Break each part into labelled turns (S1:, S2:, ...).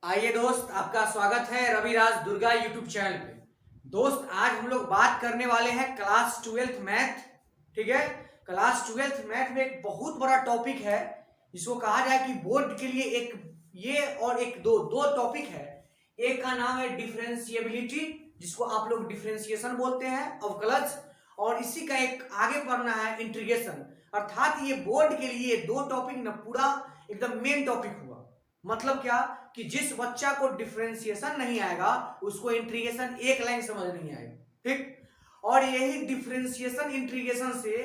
S1: आइए दोस्त, आपका स्वागत है रविराज दुर्गा यूट्यूब चैनल पे। दोस्त, आज हम लोग बात करने वाले हैं क्लास ट्वेल्थ मैथ। ठीक है, क्लास ट्वेल्थ मैथ में एक बहुत बड़ा टॉपिक है जिसको कहा जाए कि बोर्ड के लिए एक ये और एक दो दो टॉपिक है। एक का नाम है डिफरेंशिएबिलिटी, जिसको आप लोग डिफरेंशिएशन बोलते हैं, अवकलज। और इसी का एक आगे पढ़ना है इंटीग्रेशन। अर्थात ये बोर्ड के लिए दो टॉपिक न पूरा एकदम मेन टॉपिक हुआ। मतलब क्या कि जिस बच्चा को डिफरेंशिएशन नहीं आएगा उसको इंटीग्रेशन एक लाइन समझ नहीं आएगा। ठीक, और यही डिफरेंशिएशन इंटीग्रेशन से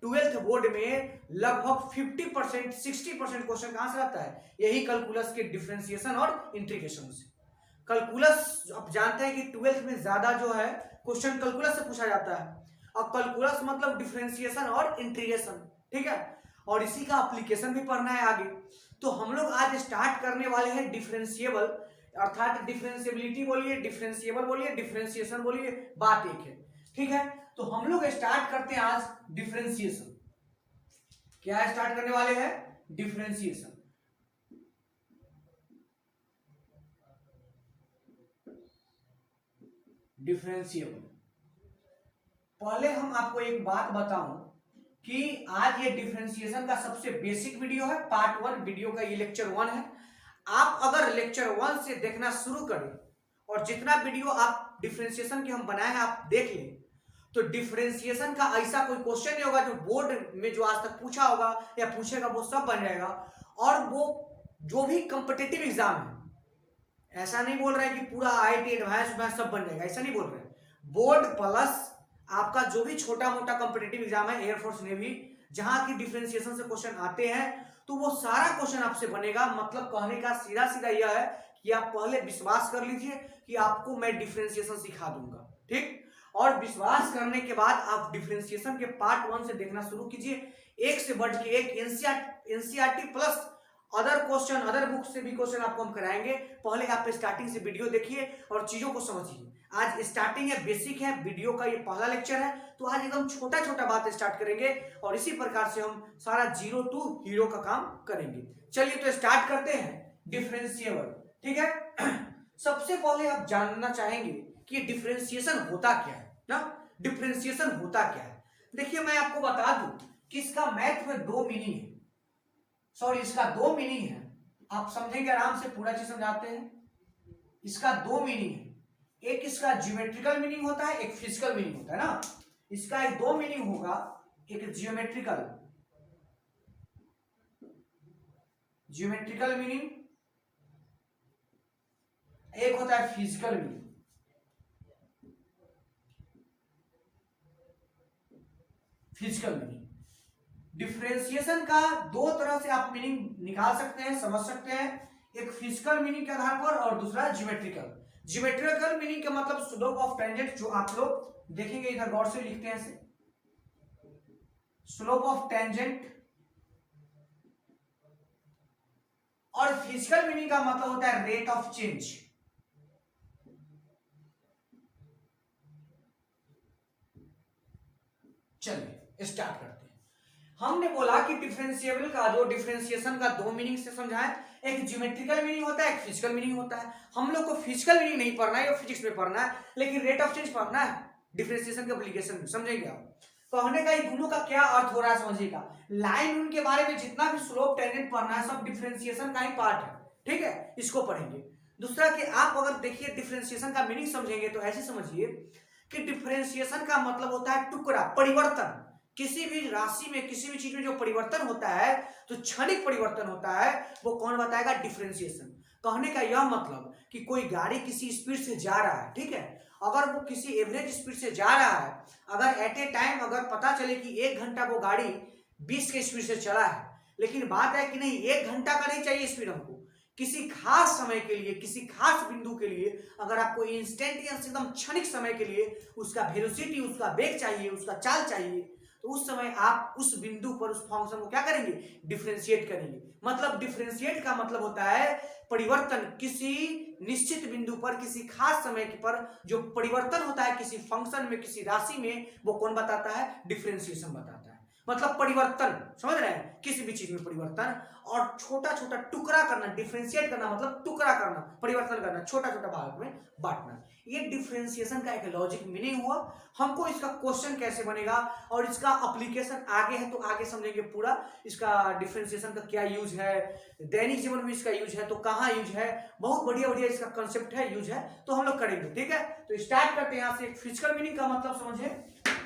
S1: ट्वेल्थ बोर्ड में लगभग 50% 60% क्वेश्चन कहां से आता है? यही कैलकुलस के डिफरेंशिएशन और इंटीग्रेशन से। कैलकुलस आप जानते हैं कि ट्वेल्थ में ज्यादा जो है क्वेश्चन कैलकुलस से पूछा जाता है। और कैलकुलस मतलब डिफरेंशिएशन और इंटीग्रेशन। ठीक है, और इसी का एप्लीकेशन भी पढ़ना है आगे। तो हम लोग आज स्टार्ट करने वाले हैं डिफरेंशिएबल, अर्थात डिफरेंशिएबिलिटी बोलिए, डिफरेंशिएबल बोलिए, डिफरेंशिएशन बोलिए, बात एक है। ठीक है, तो हम लोग स्टार्ट करते हैं आज डिफरेंशिएशन। क्या स्टार्ट करने वाले हैं? डिफरेंशिएशन। डिफरेंशिएबल। पहले हम आपको एक बात बताऊं कि आज ये डिफरेंशिएशन का सबसे बेसिक वीडियो है, पार्ट 1 वीडियो का, ये लेक्चर 1 है। आप अगर लेक्चर 1 से देखना शुरू करें और जितना वीडियो आप डिफरेंशिएशन के हम बनाए हैं आप देख लें, तो डिफरेंशिएशन का ऐसा कोई क्वेश्चन नहीं होगा जो बोर्ड में जो आज तक पूछा होगा या पूछेगा वो सब बन जाएगा। और वो जो भी कॉम्पिटिटिव एग्जाम है, ऐसा नहीं बोल रहे हैं कि पूरा आईआईटी एडवांस सब बन जाएगा, ऐसा नहीं बोल रहे हैं। बोर्ड प्लस आपका जो भी छोटा मोटा कॉम्पिटिटिव एग्जाम है, एयरफोर्स नेवी, जहां की डिफरेंशिएशन से क्वेश्चन आते हैं, तो वो सारा क्वेश्चन आपसे बनेगा। मतलब कहने का सीधा सीधा यह है कि आप पहले विश्वास कर लीजिए कि आपको मैं डिफरेंशिएशन सिखा दूंगा। ठीक, और विश्वास करने के बाद आप डिफरेंशिएशन के पार्ट 1 से देखना शुरू कीजिए। एक से बढ़ के एक NCERT plus other question, other book से भी क्वेश्चन आपको हम कराएंगे। पहले आप स्टार्टिंग से वीडियो देखिए और चीजों को समझिए। आज स्टार्टिंग है, बेसिक है, वीडियो का ये पहला लेक्चर है, तो आज एकदम छोटा छोटा बात स्टार्ट करेंगे और इसी प्रकार से हम सारा जीरो टू हीरो का काम करेंगे। चलिए तो स्टार्ट करते हैं डिफरेंशिएबल। ठीक है, सबसे पहले आप जानना चाहेंगे कि डिफरेंशिएशन होता क्या है ना। डिफरेंशिएशन होता क्या है? देखिए, मैं आपको बता दूं कि इसका मैथ में दो मीनिंग है। सॉरी, इसका दो मीनिंग है। आप समझेंगे आराम से, पूरा चीज समझाते हैं। इसका दो मीनिंग है। एक इसका ज्योमेट्रिकल मीनिंग होता है, एक फिजिकल मीनिंग होता है ना। इसका एक दो मीनिंग होगा, एक ज्योमेट्रिकल ज्योमेट्रिकल मीनिंग, एक होता है physical meaning. Physical meaning. Differentiation का दो तरह से आप मीनिंग निकाल सकते हैं, समझ सकते हैं। एक फिजिकल मीनिंग के आधार पर और दूसरा ज्योमेट्रिकल। ज्योमेट्रिकल मीनिंग का मतलब स्लोप ऑफ टेंजेंट, जो आप लोग देखेंगे इधर गौर से लिखते हैं ऐसे, स्लोप ऑफ टेंजेंट। और फिजिकल मीनिंग का मतलब होता है रेट ऑफ चेंज। चलिए स्टार्ट करते हैं। हमने बोला कि डिफरेंशिएबल का जो डिफरेंशिएशन का दो मीनिंग से समझा है, एक ज्योमेट्रिकल मीनिंग होता है, एक फिजिकल मीनिंग होता है। हम लोग को फिजिकल मीनिंग नहीं पढ़ना है, ये फिजिक्स में पढ़ना है, लेकिन रेट ऑफ चेंज पढ़ना है डिफरेंशिएशन के एप्लीकेशन में। समझेंगे आप? कहने का ये दोनों का क्या अर्थ हो रहा है समझिएगा। लाइन उनके बारे में जितना भी स्लोप टेंजेंट पढ़ना है सब डिफरेंशिएशन का ही पार्ट है। ठीक है, इसको पढ़ेंगे। दूसरा कि आप अगर देखिए डिफरेंशिएशन का मीनिंग समझेंगे तो ऐसे समझिए कि डिफरेंशिएशन का मतलब होता है टुकड़ा, परिवर्तन। किसी भी राशि में, किसी भी चीज में जो परिवर्तन होता है, तो क्षणिक परिवर्तन होता है, वो कौन बताएगा? डिफरेंशिएशन। कहने का यह मतलब कि कोई गाड़ी किसी स्पीड से जा रहा है, ठीक है, अगर वो किसी एवरेज स्पीड से जा रहा है, अगर एट ए टाइम अगर पता चले कि 1 घंटा वो गाड़ी 20 के स्पीड से चला है, लेकिन बात है कि नहीं, 1 घंटा का नहीं चाहिए स्पीड हमको, किसी खास समय के लिए, किसी खास बिंदु के लिए, अगर आपको इंस्टेंटियस एकदम क्षणिक समय के लिए उसका वेलोसिटी, उसका वेग चाहिए, उसका चाल चाहिए, तो उस समय आप उस बिंदु पर उस फंक्शन को क्या करेंगे? डिफरेंशिएट करेंगे। मतलब डिफरेंशिएट का मतलब होता है परिवर्तन। किसी निश्चित बिंदु पर, किसी खास समय पर जो परिवर्तन होता है किसी फंक्शन में, किसी राशि में, वो कौन बताता है? डिफरेंशिएशन बताता है। मतलब परिवर्तन, समझ रहे हैं, किसी भी चीज में परिवर्तन, और छोटा छोटा टुकड़ा करना, डिफरेंशिएट करना मतलब टुकड़ा करना, परिवर्तन करना, छोटा छोटा भाग में बांटना। ये डिफरेंशिएशन का एक लॉजिक मीनिंग हुआ। हमको इसका क्वेश्चन कैसे बनेगा और इसका एप्लीकेशन आगे है तो आगे समझेंगे पूरा, इसका डिफरेंशिएशन का क्या यूज है, दैनिक जीवन में इसका यूज है तो कहाँ यूज है, बहुत बढ़िया बढ़िया इसका कंसेप्ट है, यूज है, तो हम लोग करेंगे। ठीक है, तो स्टार्ट करते हैं यहाँ से। फिजिकल मीनिंग का मतलब समझे,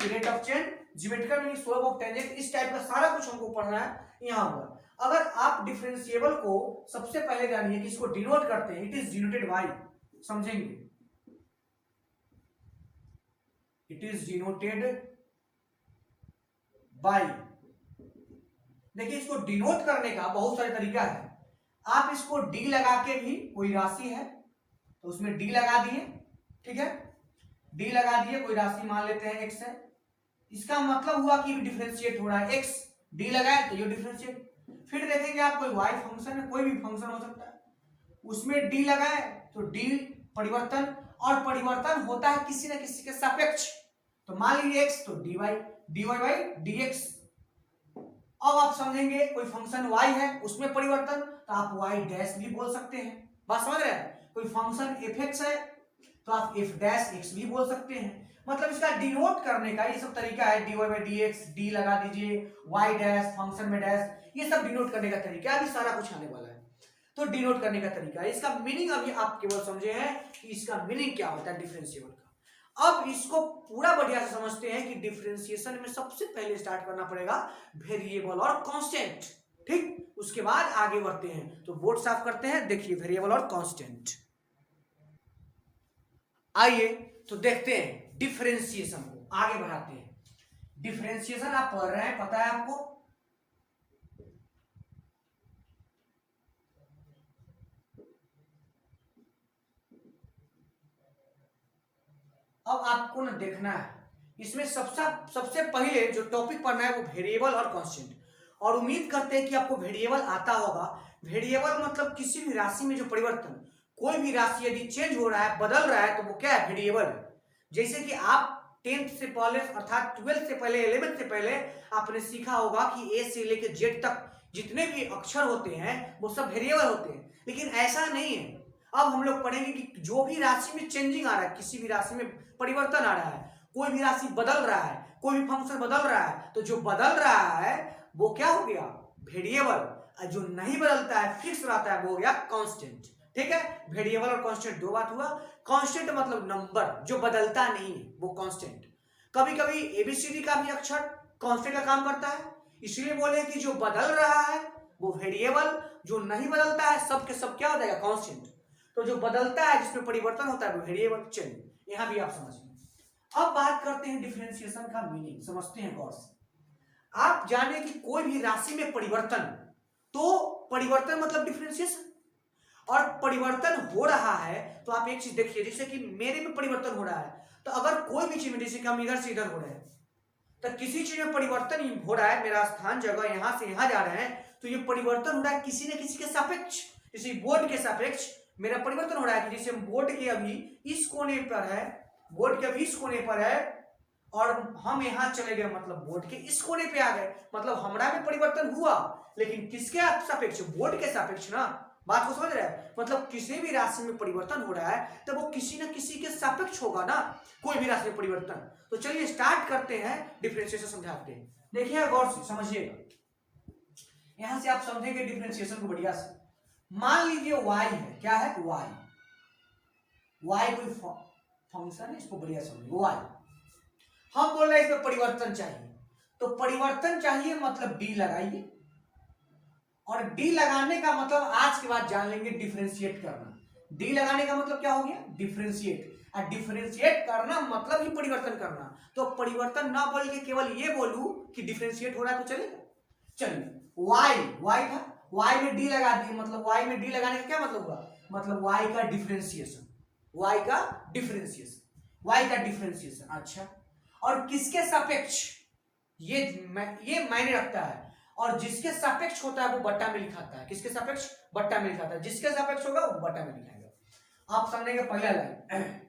S1: rate of change, geometrical meaning, slope of tangent, इस टाइप का सारा कुछ हमको पढ़ना है यहाँ पर। अगर आप डिफरेंशिएबल को सबसे पहले जानिए कि इसको डिनोट करते हैं, इट इज डिनोटेड बाय, समझेंगे, इट इज डिनोटेड बाय। देखिए इसको डिनोट करने का बहुत सारे तरीका है। आप इसको डी लगा के भी, कोई राशि है तो उसमें डी लगा दिए, ठीक है, डी लगा दिए, कोई राशि मान लेते हैं एक्स है, इसका मतलब हुआ कि डिफरेंशिएट हो रहा है, एक्स डी लगाए तो ये डिफरेंशिएट। फिर देखेंगे आप कोई वाई फंक्शन है, कोई भी फंक्शन हो सकता है, उसमें डी लगाए तो डी परिवर्तन, और परिवर्तन होता है किसी न किसी के सापेक्ष, तो मान लीजिए एक्स तो d y by d x. अब आप समझेंगे कोई फंक्शन y है उसमें परिवर्तन, तो आप y डैश भी बोल सकते हैं, बात समझ रहे हैं। कोई फंक्शन fx है तो आप f डैश x भी बोल सकते हैं। मतलब इसका डिनोट करने का ये सब तरीका है, dy by d x, D लगा दीजिए, y डैश, फंक्शन में डैश, ये सब डिनोट करने का तरीका है, अभी सारा कुछ आने वाला है। तो डिनोट करने का तरीका है, इसका मीनिंग अभी आप केवल समझे हैं कि इसका मीनिंग क्या होता है डिफरेंशिएबल का। अब इसको पूरा बढ़िया से समझते हैं कि डिफरेंशिएशन में सबसे पहले स्टार्ट करना पड़ेगा वेरिएबल और कांस्टेंट, ठीक, उसके बाद आगे बढ़ते हैं। तो बोर्ड साफ करते हैं, देखिए वेरिएबल और कांस्टेंट। आइए तो देखते हैं डिफरेंशिएशन को आगे बढ़ाते हैं। डिफरेंशिएशन आप पढ़ रहे हैं, पता है आपको, अब आपको ना देखना है इसमें सबसे पहले जो टॉपिक पढ़ना है वो वेरिएबल और कांस्टेंट, और उम्मीद करते हैं कि आपको वेरिएबल आता होगा। वेरिएबल मतलब किसी भी राशि में जो परिवर्तन, कोई भी राशि यदि चेंज हो रहा है, बदल रहा है, तो वो क्या है, वेरिएबल। जैसे कि आप 10th से पहले अर्थात 12th से पहले, 11th से पहले आपने सीखा होगा कि ए से लेकर जेड तक जितने भी अक्षर होते हैं वो सब वेरिएबल होते हैं, लेकिन ऐसा नहीं है। अब हम लोग पढ़ेंगे कि जो भी राशि में चेंजिंग आ रहा है, किसी भी राशि में परिवर्तन आ रहा है, कोई भी राशि बदल रहा है, कोई भी फंक्शन बदल रहा है, तो जो बदल रहा है वो क्या हो गया, वेरिएबल। जो नहीं बदलता है, फिक्स रहता है, वो हो गया कांस्टेंट। ठीक है, वेरिएबल और कांस्टेंट दो बात हुआ। कांस्टेंट मतलब नंबर जो बदलता नहीं है, वो कांस्टेंट। कभी कभी एबीसीडी का भी अक्षर कांस्टेंट का काम करता है, इसलिए बोले कि जो बदल रहा है वो वेरिएबल, जो नहीं बदलता है सब के सब क्या हो जाएगा, कांस्टेंट। तो जो बदलता है, जिसमें परिवर्तन होता है, वो वेरिएबल। चलिए यहां भी आप समझिए। अब बात करते हैं डिफरेंशिएशन का मीनिंग, समझते हैं गौर से। आप जाने कि कोई भी राशि में परिवर्तन, तो परिवर्तन मतलब डिफरेंशिएशन, और परिवर्तन हो रहा है तो आप एक चीज देखिए, जैसे कि मेरे में परिवर्तन हो रहा है, तो अगर कोई भी चीज में, जैसे कि हम इधर से इधर हो रहे हैं, तो किसी चीज में परिवर्तन हो रहा है, मेरा स्थान जगह यहां से यहां जा रहे हैं, तो ये परिवर्तन हो रहा है किसी न किसी के सापेक्ष। जैसे बोर्ड के सापेक्ष मेरा परिवर्तन हो रहा है, कि जैसे बोर्ड के अभी इस कोने पर है, बोर्ड के अभी इस कोने पर है, और हम यहां चले गए, मतलब बोर्ड के इस कोने पे आ गए, मतलब हमारा में परिवर्तन हुआ, लेकिन किसके सापेक्ष, बोर्ड के सापेक्ष ना। बात को समझ रहे हैं, मतलब किसी भी राशि में परिवर्तन हो रहा है तो वो किसी न किसी के सापेक्ष होगा ना, कोई भी राशि में परिवर्तन। तो चलिए स्टार्ट करते हैं, डिफरेंशिएशन समझाते हैं। देखिए गौर से समझिएगा, यहां से आप समझेंगे डिफरेंशिएशन को बढ़िया से। मान लीजिए y है, क्या है, y कोई फंक्शन है, इसको बढ़िया समझिए। y हम बोल रहे हैं इसमें परिवर्तन चाहिए, तो परिवर्तन चाहिए मतलब d लगाइए, और d लगाने का मतलब आज के बाद जान लेंगे डिफरेंशिएट करना। d लगाने का मतलब क्या हो गया, डिफरेंशिएट, और डिफरेंशिएट करना मतलब ही परिवर्तन करना। तो परिवर्तन ना बोल के केवल ये बोलूं कि डिफरेंशिएट हो रहा है तो चलेगा। चलिए y था, y में d लगा दिए, मतलब y में d लगाने का क्या मतलब हुआ, मतलब y का डिफरेंशिएशन, y का डिफरेंशिएशन। अच्छा, और किसके सापेक्ष, ये मायने रखता है, और जिसके सापेक्ष होता है वो बट्टा में लिखाता है। किसके सापेक्ष, बट्टा में लिखाता है, जिसके सापेक्ष होगा वो बट्टा में लिखाएगा। आप समझेंगे पहला लाइन,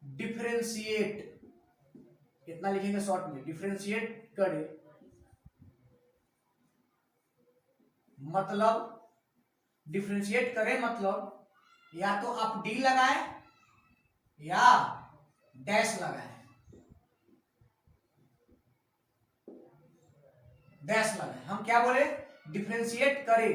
S1: डिफरेंशिएट इतना लिखेंगे शॉर्ट में, डिफरेंशिएट करे मतलब, डिफरेंशिएट करे मतलब या तो आप डी लगाए या डैश लगाए, डैश लगाए। हम क्या बोले, डिफरेंशिएट करे,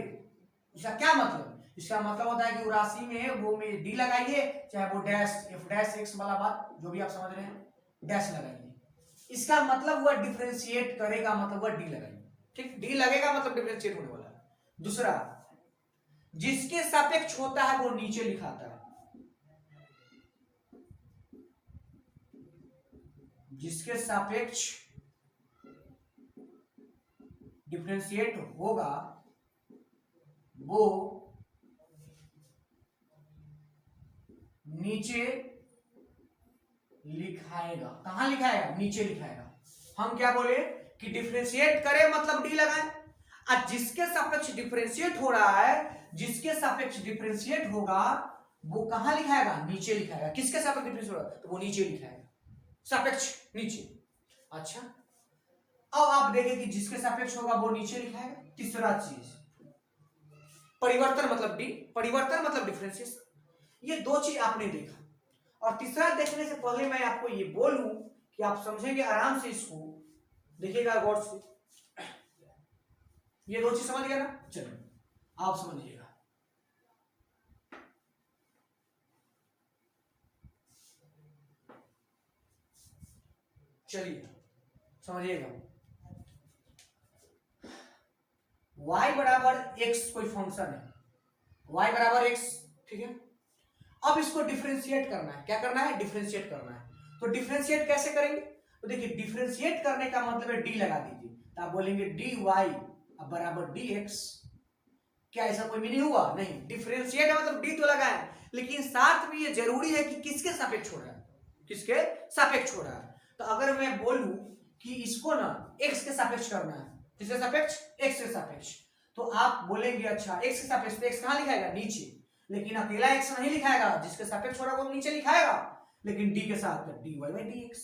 S1: इसका क्या मतलब, इसका मतलब होता है कि वो राशि में वो में डी लगाइए, चाहे वो डैश एफ डैश एक्स वाला बात जो भी आप समझ रहे हैं, डैश लगाइए। इसका मतलब हुआ डिफरेंशिएट करेगा मतलब हुआ डी लगाइए, ठीक, डी लगेगा मतलब डिफरेंशिएट होने वाला है। दूसरा, जिसके सापेक्ष होता है वो नीचे लिखाता है, जिसके सापेक्ष डिफरेंशिएट होगा वो नीचे लिखाएगा। कहां लिखाएगा, नीचे लिखाएगा। हम क्या बोले कि डिफरेंशिएट करे मतलब डी लगाए, और जिसके सापेक्ष डिफरेंशिएट हो रहा है, जिसके सापेक्ष डिफरेंशिएट होगा वो कहां लिखाएगा, नीचे लिखाएगा। किसके सापेक्ष डिफरेंशिएट हो रहा है तो वो नीचे लिखाएगा, सापेक्ष नीचे। अच्छा, अब आप देखें कि जिसके सापेक्ष होगा वो नीचे लिखाएगा। तीसरा चीज, परिवर्तन मतलब डी, परिवर्तन मतलब डिफरेंशिएशन। ये दो चीज आपने देखा, और तीसरा देखने से पहले मैं आपको ये बोलूं कि आप समझेंगे आराम से, इसको देखिएगा गौर से। ये दो चीज समझ गया ना, चलिए आप समझिएगा। चलिए समझिएगा, y बराबर x कोई फंक्शन है, y बराबर x, ठीक है। अब इसको डिफरेंशिएट करना है, क्या करना है, डिफरेंशिएट करना है। तो डिफरेंशिएट कैसे करेंगे, तो देखिए डिफरेंशिएट करने का मतलब है डी लगा दीजिए, तो आप बोलेंगे डी वाई बराबर डी एक्स। क्या ऐसा कोई मीनिंग हुआ, नहीं। डिफरेंशिएट मतलब डी तो लगाए, लेकिन साथ में ये जरूरी है कि किसके सापेक्ष हो रहा है, किसके सापेक्ष हो रहा है। तो अगर मैं बोलूं कि इसको ना x के सापेक्ष करना है, किसके सापेक्ष, x के सापेक्ष, तो आप बोलेंगे अच्छा x के सापेक्ष, तो x कहां लिखाएगा, नीचे। लेकिन अकेला x नहीं लिखाएगा, जिसके सापेक्ष हो रहा है वो नीचे लिखाएगा, लेकिन d के साथ dy बाई dx।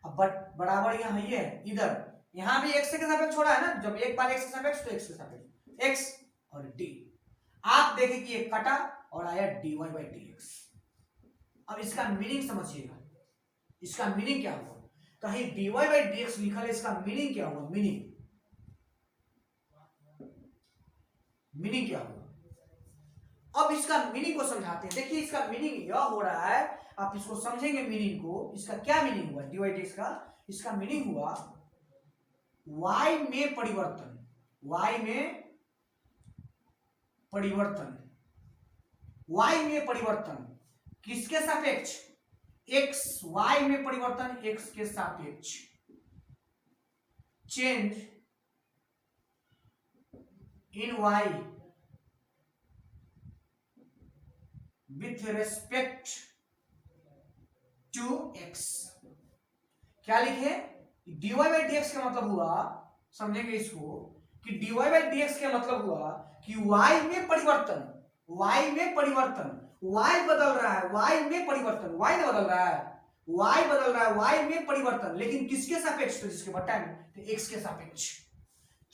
S1: अब बराबर यहाँ ये है, इधर यहाँ भी x के सापेक्ष हो रहा है ना, जब एक बार x के सापेक्ष तो x के सापेक्ष x और d। आप देखें कि ये कटा और आया dy बाई dx। अब इसका मीनिंग समझिएगा, इसका मीनिंग क्या हुआ, कहीं dy बाई dx लिखा है, इसका मीनिंग क्या हुआ, मीनिंग क्या हुआ। अब इसका मीनिंग को समझाते हैं। देखिए इसका मीनिंग यह हो रहा है, आप इसको समझेंगे मीनिंग को। इसका क्या मीनिंग हुआ dy dx का, इसका मीनिंग हुआ y में परिवर्तन, y में परिवर्तन, y में परिवर्तन किसके सापेक्ष, x, y में परिवर्तन x के सापेक्ष, change in y with respect to x। क्या लिखे, dy बाई dx का मतलब हुआ, समझेंगे इसको, कि dy बाई dx का मतलब हुआ कि y में परिवर्तन, y में परिवर्तन, y बदल रहा है, y में परिवर्तन, y नहीं बदल रहा है, y बदल रहा है, y में परिवर्तन, लेकिन किसके सापेक्ष, तो जिसके बटा में, तो x के सापेक्ष,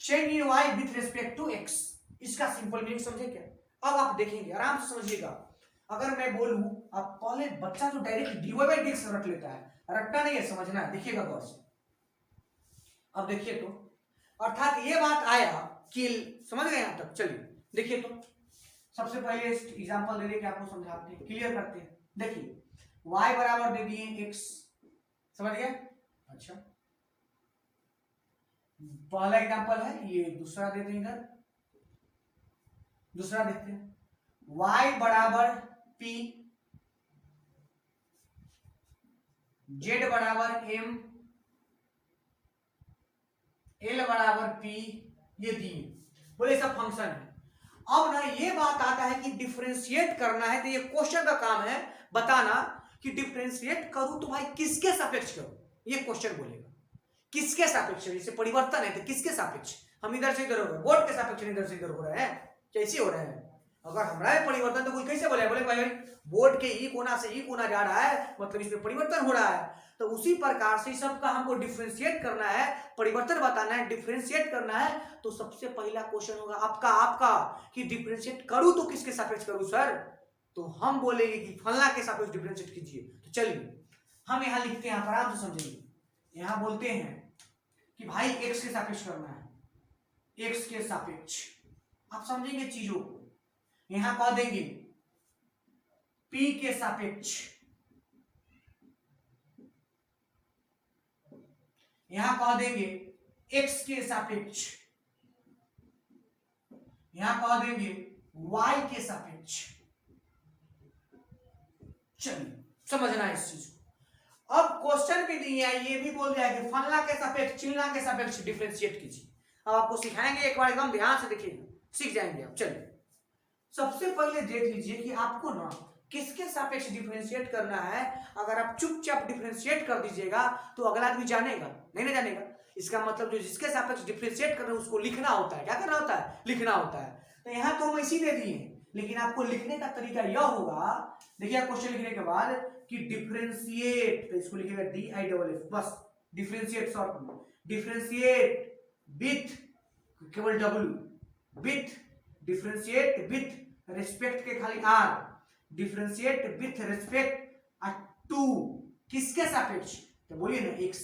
S1: change in y with respect to x। इसका सिंपल मीनिंग समझे क्या। अब आप देखेंगे, आराम से समझिएगा। अगर मैं बोलूं, आप पहले बच्चा जो डायरेक्ट dy बाई dx रट लेता है, रटना नहीं है, समझना है, देखिएगा गौर से। अब देखिए तो, अर्थात ये बात आया कि, समझ गए यहां तक, चलिए देखिए तो। सबसे पहले एग्जांपल दे देके आपको समझाते हैं, क्लियर करते हैं। देखिए y बराबर दे दिए x, समझ गए। अच्छा, पहला एग्जांपल है ये, दूसरा देते हैं इधर, दूसरा देखते हैं। y बराबर p, z बराबर m, l बराबर p, ये दिए, बोले सब फंक्शन है। अब ना ये बात आता है कि डिफरेंशिएट करना है, तो ये क्वेश्चन का काम है बताना कि डिफरेंशिएट करूं तो भाई किसके सापेक्ष करूं, ये क्वेश्चन बोलेगा किसके सापेक्ष। जैसे परिवर्तन है तो किसके सापेक्ष, हम इधर से इधर हो रहे हैं, बोर्ड के सापेक्ष इधर से इधर हो रहे हैं, कैसे हो रहे हैं, अगर हमारा परिवर्तन तो कोई कैसे बोले, बोले भाई बोर्ड के ई कोना से ई कोना जा रहा है मतलब इसमें परिवर्तन हो रहा है। तो उसी प्रकार से सबका हमको डिफरेंशिएट करना है, परिवर्तन बताना है, डिफरेंशिएट करना है। तो सबसे पहला क्वेश्चन होगा आपका कि डिफरेंशिएट करूं तो किसके सापेक्ष करूं सर? तो हम बोलेंगे कि फलना के सापेक्ष डिफरेंशिएट कीजिए। तो चलिए हम यहाँ लिखते हैं, आराम से समझेंगे। यहाँ बोलते हैं कि भाई एक्स के सापेक्ष करना है, एक्स के सापेक्ष। आप समझेंगे चीजों को। यहां कह देंगे p के सापेक्ष, यहां कह देंगे x के सापेक्ष, यहां कह देंगे y के सापेक्ष। चलिए समझना है इस चीज को। अब क्वेश्चन भी दिया है, ये भी बोल दिया है कि फलना के सापेक्ष चिलना के सापेक्ष डिफरेंशिएट कीजिए। अब आपको सिखाएंगे, एक बार एकदम ध्यान से देखिएगा, सीख जाएंगे आप। चलिए सबसे पहले देख लीजिए कि आपको ना किसके सापेक्ष डिफरेंशिएट करना है। अगर आप चुपचाप डिफरेंशिएट कर दीजिएगा तो अगला आदमी जानेगा नहीं, ना जानेगा। इसका मतलब जो जिसके सापेक्ष डिफरेंशिएट कर रहे हैं उसको लिखना होता है। क्या करना होता है? लिखना होता है। तो यहाँ तो हम इसी दे दिए, लेकिन आपको लिखने का तरीका यह होगा। देखिए क्वेश्चन लिखने के बाद कि डिफरेंशिएट, तो इसको लिखिएगा DIFF बस, डिफरेंशिएट शॉर्ट में, डिफरेंशिएट विथ केवल W, with differentiate with respect के खाली R, differentiate with respect to किसके सापेक्ष? तो बोलिए ना x।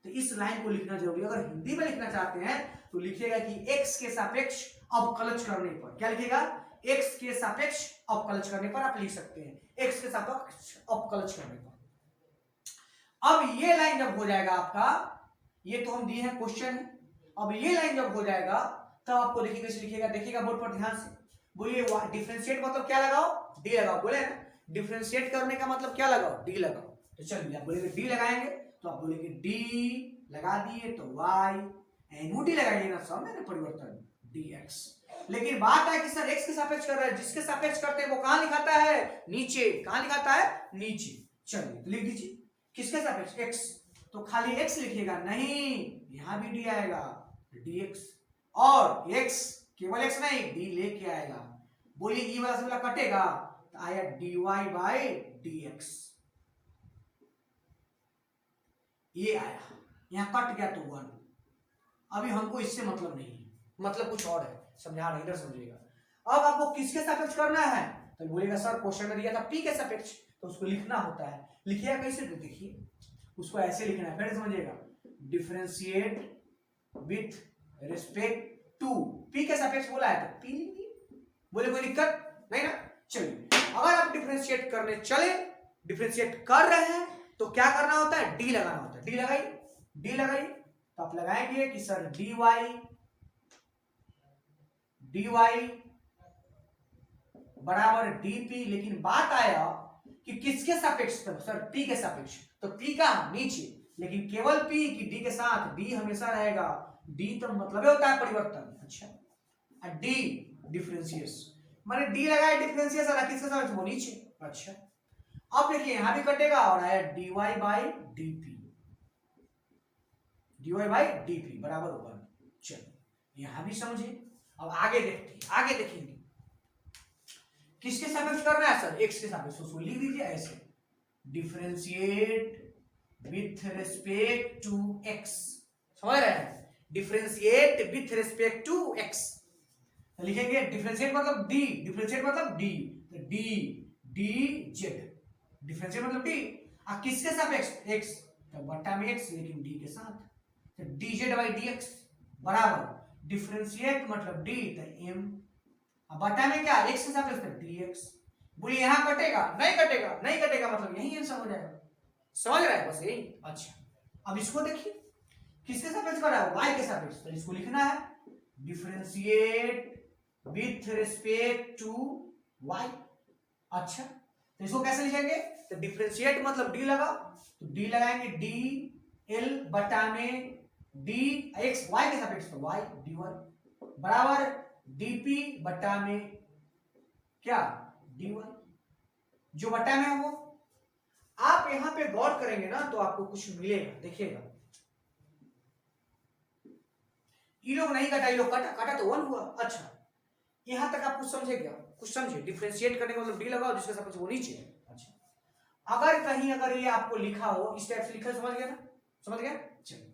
S1: तो इस लाइन को लिखना जरूरी है। अगर हिंदी में लिखना चाहते हैं तो लिखिएगा कि x के सापेक्ष अवकलज करने पर। क्या लिखिएगा? x के सापेक्ष अवकलज करने पर आप लिख सकते हैं, x के सापेक्ष अवकलज करने पर। अब ये लाइन जब हो जाएगा आपका, ये तो हम दिए हैं क्वेश्चन। अब ये लाइन जब हो जाएगा तब आपको देखिए कैसे लिखिएगा, देखिएगा बोर्ड पर ध्यान से। बोलिए डिफरेंशिएट मतलब क्या लगाओ? डी लगाओ। बोले ना डिफरेंशिएट करने का मतलब क्या लगाओ? डी लगाओ। तो चलिए आप बोलेंगे डी लगाएंगे तो आप बोलेंगे डी लगा दिए तो y, डी लगाइए ना, समझे ना परिवर्तन dx। लेकिन बात है कि सर x के सापेक्ष कर रहा है, जिसके सापेक्ष करते हैं वो कहां लिखाता है? नीचे। कहां लिखाता है? नीचे। चलिए तो लिख दीजिए किसके सापेक्ष? x। तो खाली x लिखिएगा नहीं, यहां भी डी आएगा dx, और x केवल x नहीं d लेके आएगा। बोलिए ई वाला से वाला कटेगा तो आया dy बाई dx, ये आया, यहां कट गया तो 1। अभी हमको इससे मतलब नहीं है, मतलब कुछ और है, समझा रहे, इधर समझिएगा। अब आपको किसके सापेक्ष करना है? तो बोलेगा सर क्वेश्चन में दिया था p के सापेक्ष, तो उसको लिखना होता है। लिखिएगा कैसे? तो देखिए उसको ऐसे लिखना है, फिर समझिएगा differentiate with respect to p के सापेक्ष बोला है तो p लिखिए। बोले कोई दिक्कत नहीं ना? चलिए अगर आप डिफरेंशिएट करने चले, डिफरेंशिएट कर रहे हैं तो क्या करना होता है? डी लगाना होता है। डी लगाइए, डी लगाइए। तो आप लगाएंगे कि सर dy बराबर dp, लेकिन बात आया कि किसके सापेक्ष? सर p के सापेक्ष। तो p का नीचे, लेकिन केवल p की d के साथ d हमेशा रहेगा। d तो मतलब होता है परिवर्तन। अच्छा d डिफरेंशिएशन, मैंने d लगाया डिफरेंशिएशन, किसके सापेक्ष? वो नीचे। अच्छा अब देखिए यहां भी कटेगा और आया dy by dp, dy by dp बराबर 1। चलिए यहां भी समझे। अब आगे देखते हैं, आगे देखेंगे किसके सापेक्ष करना है सर? x के सापेक्ष। उसको लिख दीजिए ऐसे, differentiate with respect to x। समझ रहे हैं? Differentiate with respect to x। लिखेंगे डिफरेंशिएट मतलब d, डिफरेंशिएट मतलब d, तो d dz, डिफरेंशिएट मतलब d। किसके सापेक्ष? x, तो बट्टा में x, लेकिन d के साथ, तो dz बाई dx बराबर डिफरेंशिएट मतलब d, तो m, अब बट्टा में क्या? x के सापेक्ष dx। बोलिए यहां कटेगा? नहीं कटेगा, नहीं कटेगा मतलब यही आंसर हो जाएगा। समझ रहा है? बस यही। अच्छा अब इसको देखिए किसके सापेक्ष कर रहा है? y के सापेक्ष। तो इसको लिखना है differentiate with respect to y। अच्छा तो इसको कैसे लिखेंगे? तो डिफरेंशिएट मतलब d लगा, तो d लगाएंगे d l बटा में d x, y के सापेक्ष तो y dy बराबर dp बटा में क्या? dy, जो बटा में हो। आप यहां पे गौर करेंगे ना तो आपको कुछ मिलेगा, देखिएगा। ये लोग नहीं कटा, ये लोग कटा, कटा तो 1 हुआ। अच्छा यहां तक आप कुछ समझे क्या? कुछ समझे? डिफरेंशिएट करने का मतलब डी लगाओ जिसके सापेक्ष वो नीचे है। अच्छा, अगर कहीं अगर ये आपको लिखा हो इस टाइप से लिखा, समझ गया ना? समझ गया? चलिए,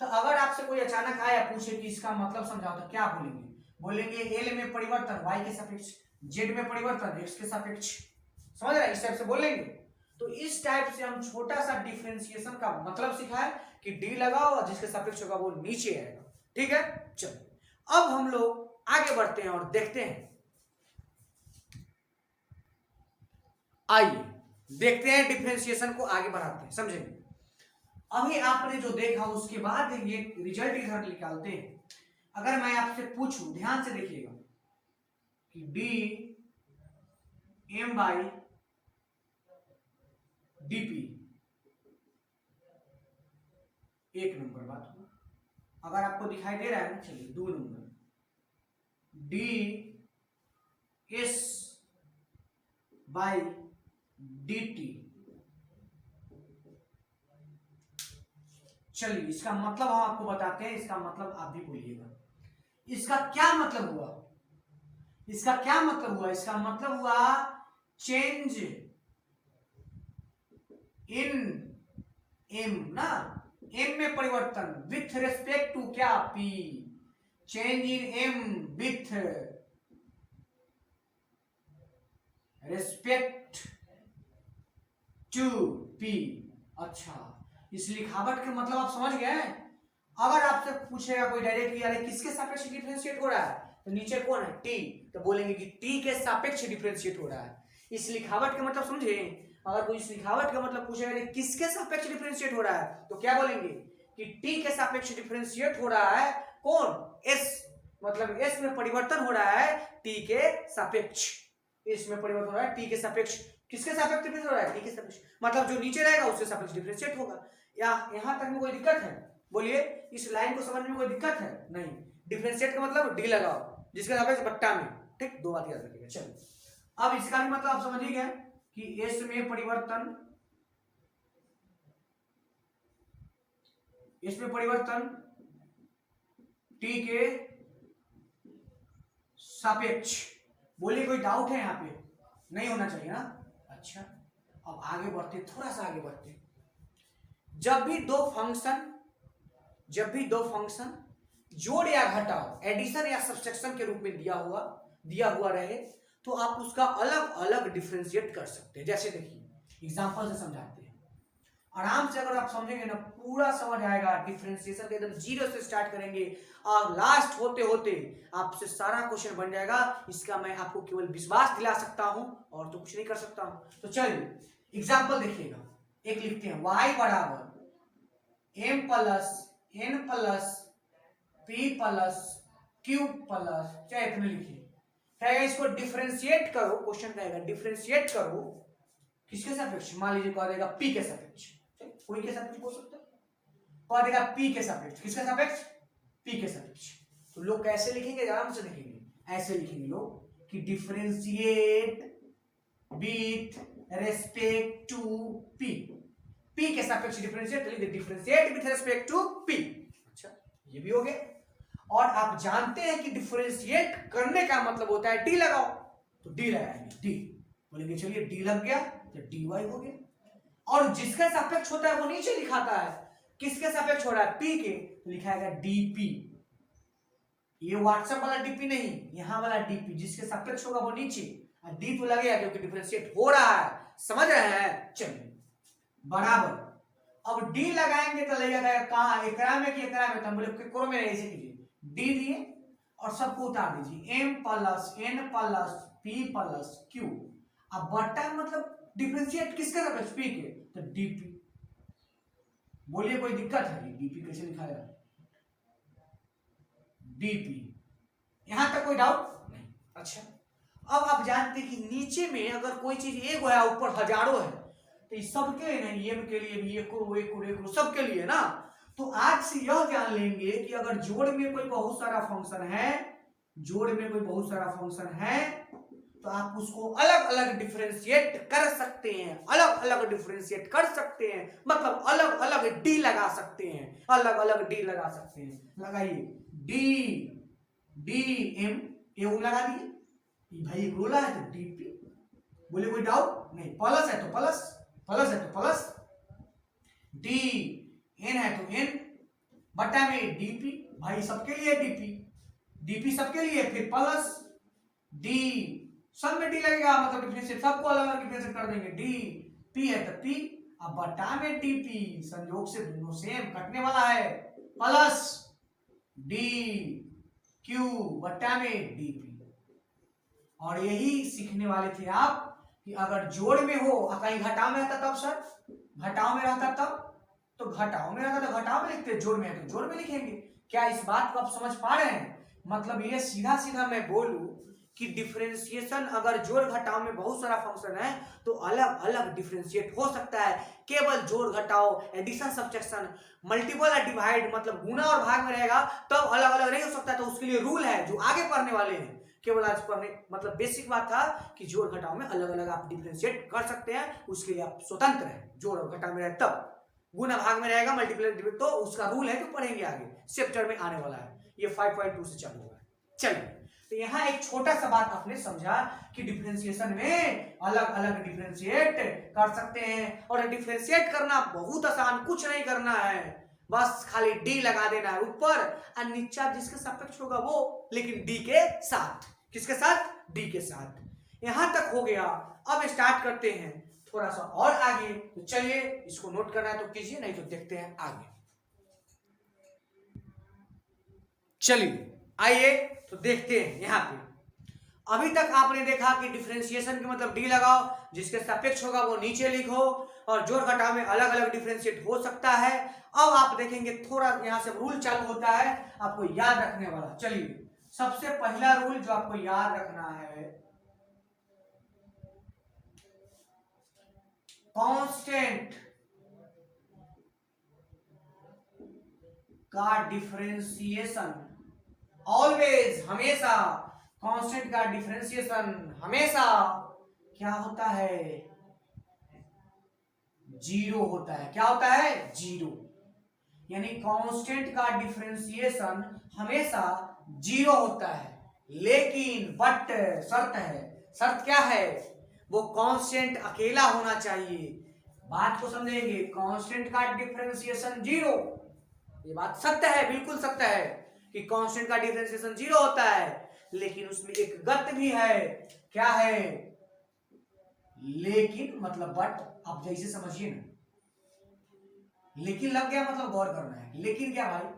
S1: तो अगर आपसे कोई अचानक आया पूछे कि इसका मतलब समझाओ तो क्या बोलेंगे? बोलेंगे एल में परिवर्तन y के सापेक्ष, जेड में परिवर्तन x के सापेक्ष। समझ रहे हैं? इस टाइप से बोलेंगे। तो इस टाइप से हम छोटा सा डिफरेंशिएशन का मतलब सिखाए कि डी लगाओ और जिसके सापेक्ष होगा वो नीचे आएगा। ठीक है, चलो अब हम लोग आगे बढ़ते हैं और देखते हैं। आइए देखते हैं डिफरेंशिएशन को आगे बढ़ाते हैं, समझेंगे। अभी आपने जो देखा उसके बाद ये रिजल्ट इधर निकालते हैं। अगर मैं आपसे पूछूं, ध्यान से देखिएगा, कि डी एम बाई डीपी, एक नंबर बात हुआ। अगर आपको दिखाई दे रहा है ना, चलिए 2 number, D S by D T. चलिए इसका मतलब हम आपको बताते हैं, इसका मतलब आप भी बोलिएगा। इसका क्या मतलब हुआ? इसका क्या मतलब हुआ? इसका मतलब हुआ चेंज इन एम ना, एम में परिवर्तन विथ रेस्पेक्ट टू क्या? P. Change in M with respect to P. अच्छा, इस लिखावट के मतलब आप समझ गए? अगर आपसे पूछेगा कोई डायरेक्टली अरे किसके सापेक्ष डिफरेंशिएट हो रहा है, तो नीचे कौन है? टी, तो बोलेंगे कि टी के सापेक्ष डिफरेंशिएट हो रहा है। इस लिखावट का मतलब समझे? अगर कोई इस लिखावट का मतलब पूछेगा अरे किसके सापेक्ष डिफरेंशिएट हो रहा है, तो क्या बोलेंगे कि टी के सापेक्ष डिफरेंशिएट हो रहा है। कौन? एस, मतलब एस में परिवर्तन हो रहा है टी के सापेक्ष। इसमें परिवर्तन हो रहा है टी के सापेक्ष। किसके सापेक्ष डिफरेंशिएट हो रहा है? टी के सापेक्ष, मतलब जो नीचे रहेगा उसके सापेक्ष डिफरेंशिएट होगा। यहां तक में कोई दिक्कत है? बोलिए, इस लाइन को समझने में कोई दिक्कत है? नहीं। डिफरेंशिएट का मतलब डी लगाओ जिसके सापेक्ष बट्टा में। ठीक, 2 बात याद रखिएगा। चलो अब इसका भी मतलब आप समझ ही गए कि एस में परिवर्तन, इसमें परिवर्तन टी के सापेक्ष। बोलिए कोई डाउट है यहाँ पे? नहीं होना चाहिए ना? अच्छा, अब आगे बढ़ते, थोड़ा सा आगे बढ़ते। जब भी दो फंक्शन जोड़ या घटाव, एडिशन या सब्सट्रैक्शन के रूप में दिया हुआ रहे, तो आप उसका अलग अलग डिफरेंशिएट कर सकते हैं। जैसे देखिए एग्जांपल से समझाते हैं, आराम से अगर आप समझेंगे ना पूरा समझ आएगा। डिफरेंशिएशन के एकदम जीरो से स्टार्ट करेंगे और लास्ट होते होते आपसे सारा क्वेश्चन बन जाएगा। इसका मैं आपको केवल विश्वास दिला सकता हूं और तो कुछ नहीं कर सकता हूं। तो चलिए एग्जांपल देखिएगा, एक लिखते हैं y बराबर m plus n plus p plus q plus, चाहे इतने लिखिए, कहेगा इसको डिफरेंशिएट करो। क्वेश्चन कहेगा डिफरेंशिएट करो किसके सापेक्ष? मान लीजिए कह देगा p के सापेक्ष, कोई के सापेक्ष बोल सकते हैं, कह देगा p के सापेक्ष। किसके सापेक्ष? p के सापेक्ष। तो लोग कैसे लिखेंगे? आराम से लिखेंगे, ऐसे लिखेंगे लोग कि differentiate with respect to p, p के सापेक्ष डिफरेंशिएट, लिख दे differentiate with respect to p। अच्छा, ये भी हो गया। और आप जानते हैं कि डिफरेंशिएट करने का मतलब होता है डी लगाओ, तो डी लगाएंगे, डी बोलेंगे चलिए डी लग गया तो डी वाई हो गया। और जिसके सापेक्ष होता है वो नीचे लिखाता है, किसके सापेक्ष हो रहा है? पी के, तो लिखाएगा डीपी। ये व्हाट्सएप वाला डीपी नहीं, यहां वाला डीपी, जिसके सापेक्ष होगा वो नीचे, और डी तो लगेगा क्योंकि डिफरेंशिएट हो रहा है। समझ रहे हैं? चलिए बराबर, अब डी लगाएंगे तो लगेगा कहां? एकरा में कि एकरा में? तो हम बोले करो में ऐसे कीजिए, डी दिए और सबको उतार दीजिए, m plus n plus p plus q। अब बट्टा मतलब डिफरेंशिएट किसके सापेक्ष? p के, तो dp। बोलिए कोई दिक्कत है? dp कैसे लिखा जाए? dp। यहां तक कोई डाउट नहीं? अच्छा, अब आप जानते हैं कि नीचे में अगर कोई चीज एक है ऊपर हजारों है, तो सबके नहीं, m के लिए भी एक सबके लिए ना। तो आज से यह जान लेंगे कि अगर जोड़ में कोई बहुत सारा फंक्शन है, जोड़ में कोई बहुत सारा फंक्शन है, तो आप उसको अलग अलग डिफरेंशिएट कर सकते हैं, अलग अलग डिफरेंशिएट कर सकते हैं, मतलब अलग अलग डी लगा सकते हैं, अलग अलग डी लगा सकते हैं। लगाइए डी डी एम ए ओम लगा दिए, भाई गोला है तो डीपी, बोले कोई डाउट नहीं, प्लस है तो प्लस, प्लस है तो प्लस, डी एन है तो एन बटा में डीपी, भाई सबके लिए डीपी, डीपी सबके लिए, फिर प्लस डी, सब में डी लगेगा मतलब डिफरेंशिएट, सबको अलग अलग डिफरेंशिएट कर देंगे, डी पी है तो पी, अब बटा में डीपी, संयोग से दोनों सेम कटने वाला है, प्लस डी क्यू बटा में डीपी। और यही सीखने वाले थे आप कि अगर जोड़ में हो, कहीं घटाव में रहता तब सर, घटाव में रहता तब, तो घटाव में रहता तो घटाव में लिखते, जोड़ में है तो जोड़ में लिखेंगे। क्या इस बात को आप समझ पा रहे हैं? मतलब ये सीधा सीधा मैं बोलूं कि डिफरेंशिएशन अगर जोड़ घटाव में बहुत सारा फंक्शन है तो अलग अलग डिफरेंशिएट हो सकता है। केवल जोड़ घटाव, एडिशन, सब्ट्रैक्शन, मल्टीपल और डिवाइड मतलब गुना और भाग में रहेगा तब अलग अलग नहीं हो सकता, तो उसके लिए रूल है जो आगे पढ़ने वाले हैं। केवल आज पढ़ने मतलब बेसिक बात था कि जोड़ घटाव में अलग अलग आप डिफरेंशिएट कर सकते हैं, उसके लिए आप स्वतंत्र हैं। जोड़ और घटाव में रहे तब, गुना भाग में रहेगा, मल्टीपल तो उसका रूल है जो पढ़ेंगे आगे चैप्टर में आने वाला है, ये 5.2 से चालू होगा। चलिए, तो यहाँ एक छोटा सा बात आपने समझा कि डिफरेंशिएशन में अलग अलग डिफरेंशिएट कर सकते हैं, और डिफरेंशिएट करना बहुत आसान, कुछ नहीं करना है, बस खाली डी लगा देना है ऊपर, और नीचा जिसके सापेक्ष होगा वो, लेकिन डी के साथ। किसके साथ? डी के साथ। यहां तक हो गया। अब स्टार्ट करते हैं थोड़ा सा और आगे, तो चलिए इसको नोट करना है तो कीजिए, नहीं तो देखते हैं आगे। चलिए आइए तो देखते हैं। यहाँ पे अभी तक आपने देखा कि डिफरेंशिएशन के मतलब डी लगाओ, जिसके सापेक्ष होगा वो नीचे लिखो, और जोड़ घटाव में अलग अलग डिफरेंशिएट हो सकता है। अब आप देखेंगे थोड़ा यहाँ से रूल चालू होता है आपको याद रखने वाला। चलिए, सबसे पहला रूल जो आपको याद रखना है, कांस्टेंट का डिफरेंशिएशन ऑलवेज, हमेशा, कांस्टेंट का डिफरेंशिएशन हमेशा क्या होता है? जीरो होता है। क्या होता है? जीरो। यानी कांस्टेंट का डिफरेंशिएशन हमेशा जीरो होता है, लेकिन बट शर्त है। शर्त क्या है? वो कांस्टेंट अकेला होना चाहिए। बात को समझेंगे, कांस्टेंट का डिफरेंशिएशन जीरो, ये बात सत्य है, बिल्कुल सत्य है कि कांस्टेंट का डिफरेंशिएशन जीरो होता है, लेकिन उसमें एक गत भी है। क्या है? लेकिन मतलब बट, आप जैसे समझिए ना, लेकिन लग गया मतलब गौर करना है। लेकिन क्या भाई?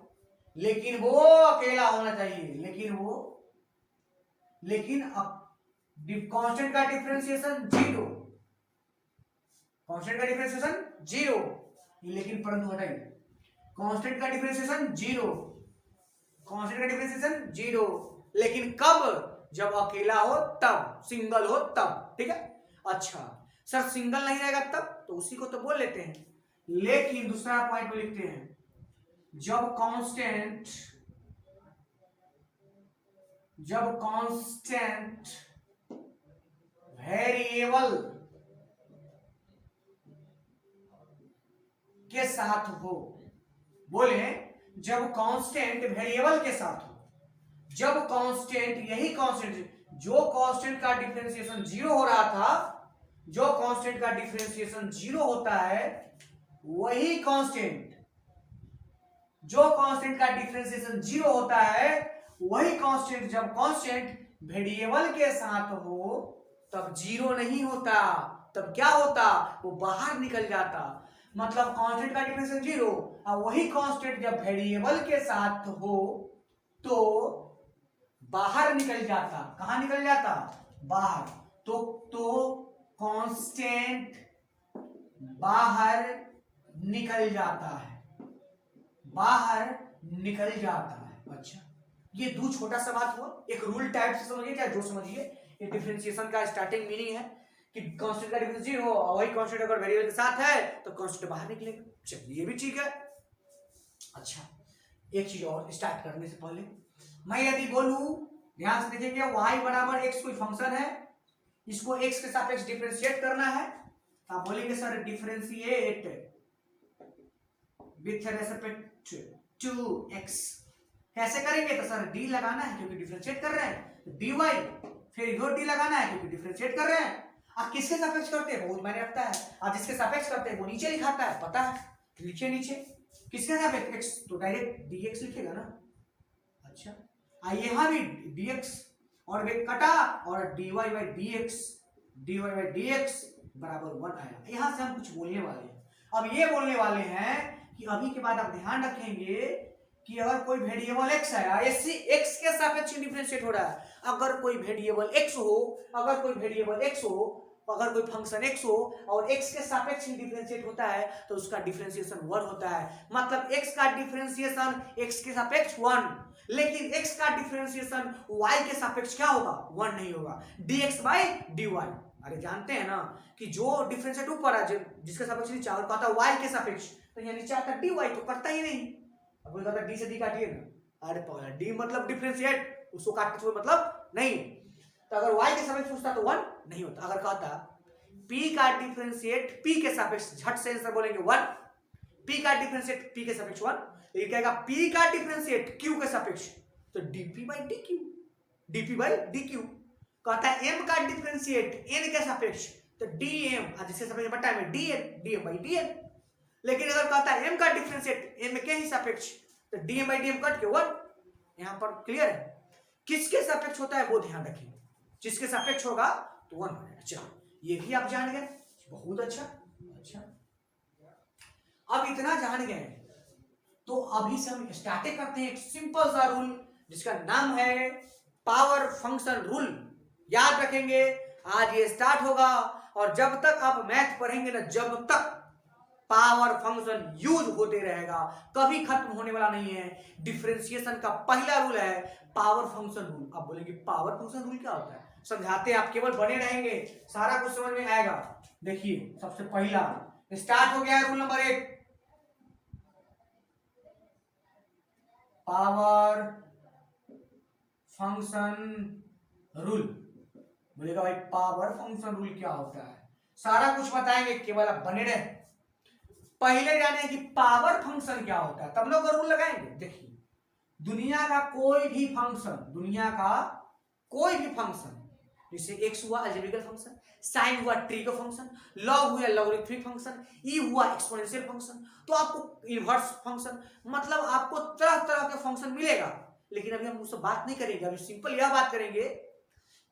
S1: लेकिन वो अकेला होना चाहिए, लेकिन अब कांस्टेंट का डिफरेंशिएशन जीरो, कांस्टेंट का डिफरेंशिएशन जीरो, लेकिन परंतु हटाइए, कांस्टेंट का डिफरेंशिएशन जीरो, कांस्टेंट का डिफरेंशिएशन जीरो, लेकिन कब? जब अकेला हो तब, सिंगल हो तब। ठीक है? अच्छा सर, सिंगल नहीं रहेगा तब, तो उसी को तो बोल लेते हैं। लेकिन दूसरा पॉइंट में लिखते हैं, जब कांस्टेंट वेरिएबल के साथ हो। बोले, जब कांस्टेंट वेरिएबल के साथ हो, जब कांस्टेंट, यही कांस्टेंट जो कांस्टेंट का डिफरेंशिएशन जीरो हो रहा था, जो कांस्टेंट का डिफरेंशिएशन जीरो होता है, वही कांस्टेंट, जो कांस्टेंट का डिफरेंशिएशन जीरो होता है, वही कांस्टेंट जब कांस्टेंट वेरिएबल के साथ हो तब जीरो नहीं होता, तब क्या होता? वो बाहर निकल जाता। मतलब कांस्टेंट का डिफरेंशिएशन जीरो, और वही कांस्टेंट जब वेरिएबल के साथ हो तो बाहर निकल जाता। कहां निकल जाता? बाहर। तो कांस्टेंट बाहर निकल जाता है, बाहर निकल जाता है। अच्छा, ये दो छोटा सा बात हुआ, एक रूल टाइप से समझिए, क्या जो समझिए, ये डिफरेंशिएशन का स्टार्टिंग मीनिंग है कि कांस्टेंट का डिफरेंस जीरो और वही कांस्टेंट अगर वेरिएबल के साथ है तो कांस्टेंट बाहर निकलेगा। चलिए, ये भी ठीक है। अच्छा, एक चीज और स्टार्ट करने से पहले मैं यदि बोलूं, ध्यान से देखेंगे, y बराबर x कोई फंक्शन है, इसको x के सापेक्ष डिफरेंशिएट करना है, आप बोलेंगे sir differentiate with respect to x। कैसे करेंगे? तो सर डी लगाना है क्योंकि डिफरेंशिएट कर रहे हैं, dy, फिर इधर डी लगाना है क्योंकि डिफरेंशिएट कर रहे हैं। आप किसके सापेक्ष करते हैं बहुत मायने रखता है, आप जिसके सापेक्ष करते हैं वो नीचे लिखाता है, पता है, लिखिए नीचे किसके सापेक्ष x, तो डायरेक्ट dx लिखेगा ना। अच्छा यहां भी dx और वे कटा और dy बाई dx बराबर 1 आएगा। यहां से हम कुछ बोलने वाले हैं। अब ये बोलने वाले हैं कि अभी के बाद आप ध्यान रखेंगे कि अगर कोई वेरिएबल x है, x के सापेक्ष डिफरेंशिएट हो रहा है, अगर कोई वेरिएबल x हो, अगर कोई वेरिएबल x हो, अगर कोई फंक्शन x हो और x के सापेक्ष डिफरेंशिएट होता है तो उसका डिफरेंशिएशन 1 होता है। मतलब x का डिफरेंशिएशन x के सापेक्ष 1, लेकिन x का डिफरेंशिएशन y के सापेक्ष क्या होगा, 1 नहीं होगा, dx बाई dy। अरे जानते हैं ना कि जो डिफरेंशिएट ऊपर है जिसके सापेक्ष नीचे और कहता है y के सापेक्ष, तो यहाँ नीचे आता dy तो करता ही नहीं। अब कहता है d से d काटिए ना, अरे पहला d मतलब डिफरेंशिएट, उसको काटते हुए मतलब नहीं, तो अगर y के सापेक्ष पूछता तो 1 नहीं होता। अगर कहता p का डिफरेंशिएट p के सापेक्ष, झट से आंसर बोलेंगे 1, p का डिफरेंशिएट p के सापेक्ष 1, ये कहेगा p का डिफरेंशिएट q के सापेक्ष तो dp by dq, dp by dq। कहता है m का डिफरेंशिएट n के सापेक्ष तो dm, जिसके सापेक्ष बटा में dn, dm बाई dn। लेकिन अगर कहता है m का डिफरेंशिएट n के ही सापेक्ष तो dm बाई dm कट के 1। यहां पर क्लियर है, किसके सापेक्ष होता है वो ध्यान रखिए, जिसके सापेक्ष होगा तो 1 बनेगा। चलो ये भी आप जान गए, बहुत अच्छा। अच्छा अब इतना जान गए तो अभी से हम स्टार्ट करते हैं एक सिंपल सा रूल जिसका नाम है पावर फंक्शन रूल। याद रखेंगे आज ये स्टार्ट होगा और जब तक आप मैथ पढ़ेंगे ना, जब तक पावर फंक्शन यूज होते रहेगा, कभी खत्म होने वाला नहीं है। डिफरेंशिएशन का पहला रूल है पावर फंक्शन रूल। आप बोलेंगे पावर फंक्शन रूल क्या होता है, समझाते हैं, आप केवल बने रहेंगे सारा कुछ समझ में आएगा। देखिए सबसे पहला स्टार्ट हो गया है rule number 1, power function rule. बोलेगा भाई पावर फंक्शन रूल क्या होता है, सारा कुछ बताएंगे, केवल आप बने रहे। पहले जाने कि पावर फंक्शन क्या होता है तब लोग रूल लगाएंगे। देखिए दुनिया का कोई भी फंक्शन जैसे x हुआ अलजेब्रिकल फंक्शन, साइन हुआ ट्रिगो फंक्शन, लॉग हुआ लॉगरिथमिक फंक्शन, e हुआ एक्सपोनेंशियल फंक्शन, तो आपको इनवर्स फंक्शन, मतलब आपको तरह तरह के फंक्शन मिलेगा। लेकिन अभी हम उससे बात नहीं करेंगे, अभी सिंपल यह बात करेंगे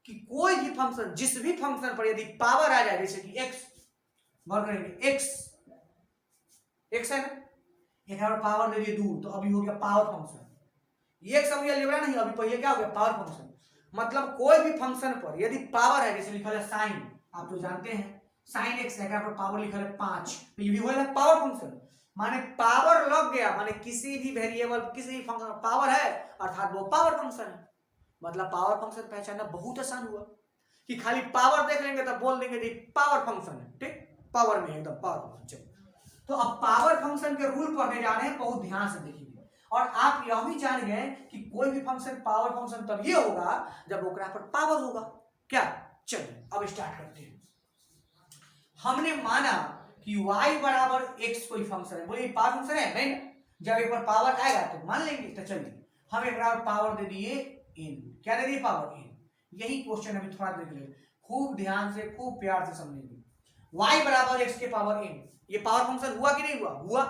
S1: कि कोई भी फंक्शन, जिस भी फंक्शन पर यदि पावर आ जाए, जैसे कि x वर्ग करेंगे, x है ना, एक और पावर दे दिए 2 तो अभी हो गया पावर फंक्शन। ये एक समझ लिया नहीं, अभी पहले क्या हो गया पावर फंक्शन। मतलब कोई भी फंक्शन पर यदि पावर है, जैसे लिखा है साइन, आप तो जानते हैं साइन x है, पर पावर लिखा है 5, तो ये भी हो गया पावर फंक्शन। माने पावर लग गया, माने किसी भी वेरिएबल किसी भी फंक्शन पावर है अर्थात वो पावर फंक्शन है। मतलब पावर फंक्शन पहचानना बहुत आसान हुआ कि खाली पावर देख लेंगे तो बोल देंगे पावर फंक्शन है, ठीक, पावर में एकदम पावर फंक्शन। तो अब पावर फंक्शन के रूल पढ़ने जा रहे हैं, बहुत ध्यान से देखिए। और आप यह भी जान गए कि कोई भी फंक्शन पावर फंक्शन तब ये होगा जब ओकरा पर पावर होगा। क्या, चलिए अब स्टार्ट करते हैं। हमने माना कि y बराबर x कोई फंक्शन है, बोलिए पावर फंक्शन है नहीं ना, जब एक बार पावर आएगा तो मान लेंगे। तो चलिए हम एक बार पावर दे दिए n, क्या दे दिए पावर n। यही क्वेश्चन अभी थोड़ा देख ले, खूब ध्यान से खूब प्यार से समझेंगे। y बराबर x के पावर n, ये पावर फंक्शन हुआ कि नहीं हुआ, हुआ।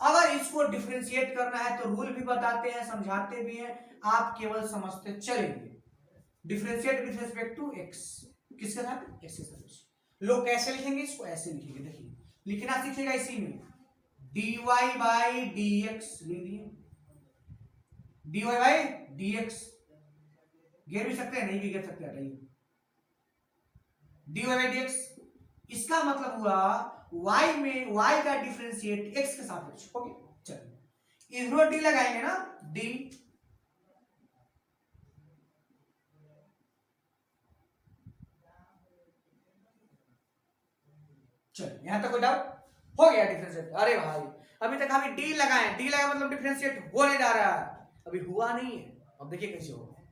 S1: अगर इसको डिफरेंशिएट करना है तो रूल भी बताते हैं, समझाते भी हैं, आप केवल समझते चलेंगे। Differentiate with respect to x, किसके साथ, x के साथ। लोग कैसे लिखेंगे इसको, ऐसे लिखेंगे। देखिए लिखना सीखेगा इसी में, dy बाई dx लिख दिए, dy बाई dx, गिर भी सकते हैं नहीं भी गिर सकते हैं, dy बाई dx। इसका मतलब हुआ y में y का डिफरेंशिएट x के सापेक्ष हो गया। चलिए इधर d लगाएंगे ना, d, चलिए यहां तक कोई डाउट हो गया डिफरेंशिएट। अरे भाई अभी तक हमें d लगाए, d लगा मतलब डिफरेंशिएट होने जा रहा है, अभी हुआ नहीं है। अब देखिए कैसे होगा।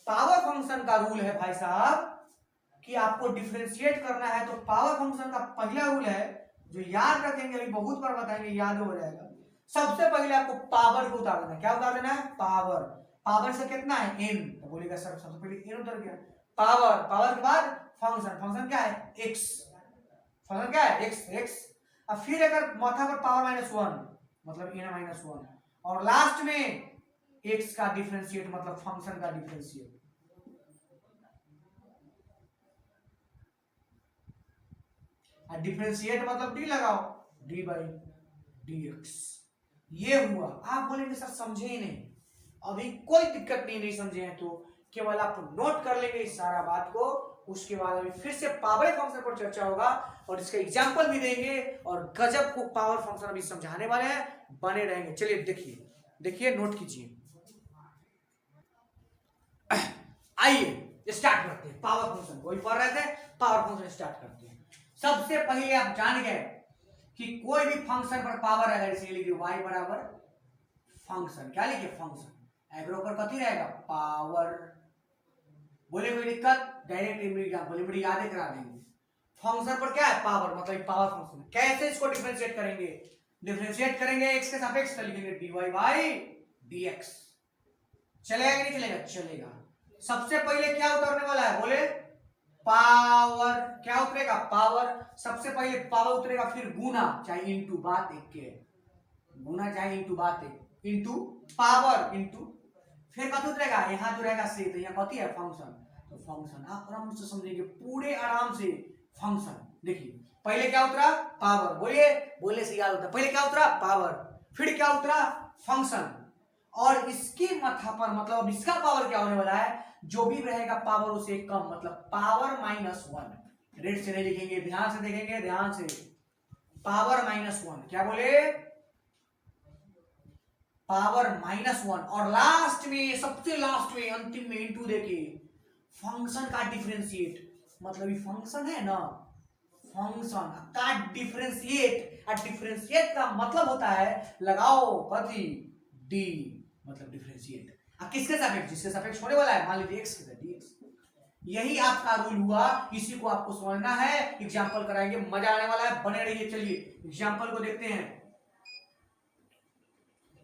S1: पावर फंक्शन का रूल है भाई साहब कि आपको डिफरेंशिएट करना है तो पावर फंक्शन का पहला रूल है जो याद रखेंगे, अभी बहुत बार बताएंगे, याद हो जाएगा। सबसे पहले आपको पावर को उतार देना है। क्या उतार देना है, पावर। पावर से कितना है n, तो बोलेगा सर सबसे पहले n उतर गया, पावर, पावर के बाद फंक्शन, फंक्शन क्या है x, फंक्शन क्या है x। अब फिर अगर माथा पर पावर -1 मतलब n -1 और लास्ट में x का डिफरेंशिएट मतलब फंक्शन का डिफरेंशिएट। डिफरेंशिएट मतलब d लगाओ, d/dx। ये हुआ। आप बोलेंगे सर समझे ही नहीं, अभी कोई दिक्कत नहीं समझे हैं तो केवल आप नोट कर लेंगे इस सारा बात को, उसके बाद अभी फिर से पावर फंक्शन पर चर्चा होगा और इसका एग्जांपल भी देंगे और गजब को पावर फंक्शन अभी समझाने वाले हैं, बने रहेंगे। चलिए देखिए देखिए नोट कीजिए, आइए स्टार्ट करते हैं पावर फंक्शन। वही पढ़ रहे थे, पावर फंक्शन स्टार्ट करते हैं। सबसे पहले आप जान गए कि कोई भी फंक्शन पर पावर अगर इसे लिखिए y बराबर फंक्शन, क्या लिखिए फंक्शन, एग्रो पर कथी रहेगा पावर। बोले कोई दिक्कत, डायरेक्ट एग्जांपल याद करा देंगे। फंक्शन पर क्या है पावर, मतलब पावर फंक्शन। कैसे इसको डिफरेंशिएट करेंगे, डिफरेंशिएट करेंगे x के सापेक्ष, लिखेंगे dy/dx। चलेगा कि नहीं चलेगा, चलेगा। सबसे पहले क्या उतरने वाला है, बोले पावर, क्या उतरेगा पावर, सबसे पहले पावर उतरेगा, फिर गुना चाहे इनटू, बात एक के, गुना चाहे इनटू, बात एक, इनटू पावर इनटू, फिर कथी उतरेगा, यहाँ जो रहेगा से, तो यहाँ कथी है फंक्शन, तो फंक्शन। आप आराम से समझेंगे पूरे आराम से फंक्शन। देखिए पहले क्या उतरा पावर, बोलिए, बोलने से याद होता है, पहले क्या उतरा पावर, फिर क्या उतरा फंक्शन, और इसके माथा पर मतलब अब इसका पावर क्या होने वाला है, जो भी रहेगा पावर उसे कम, मतलब पावर -1। रेड से नहीं लिखेंगे, ध्यान से देखेंगे, ध्यान से, पावर -1, क्या बोले पावर -1, और लास्ट में, सबसे लास्ट में, अंतिम में इनटू देके फंक्शन का डिफरेंशिएट, मतलब ये फंक्शन है ना, फंक्शन का डिफरेंशिएट, और डिफरेंशिएट का मतलब होता है लगाओ कथी डी, मतलब डिफरेंशिएट किसके सापेक्ष, जिसके सापेक्ष होने वाला है, मान लीजिए x के साथ dx। यही आपका रूल हुआ, इसी को आपको समझना है। एग्जांपल कराएंगे, मजा आने वाला है, बने रहिए। चलिए एग्जांपल को देखते हैं,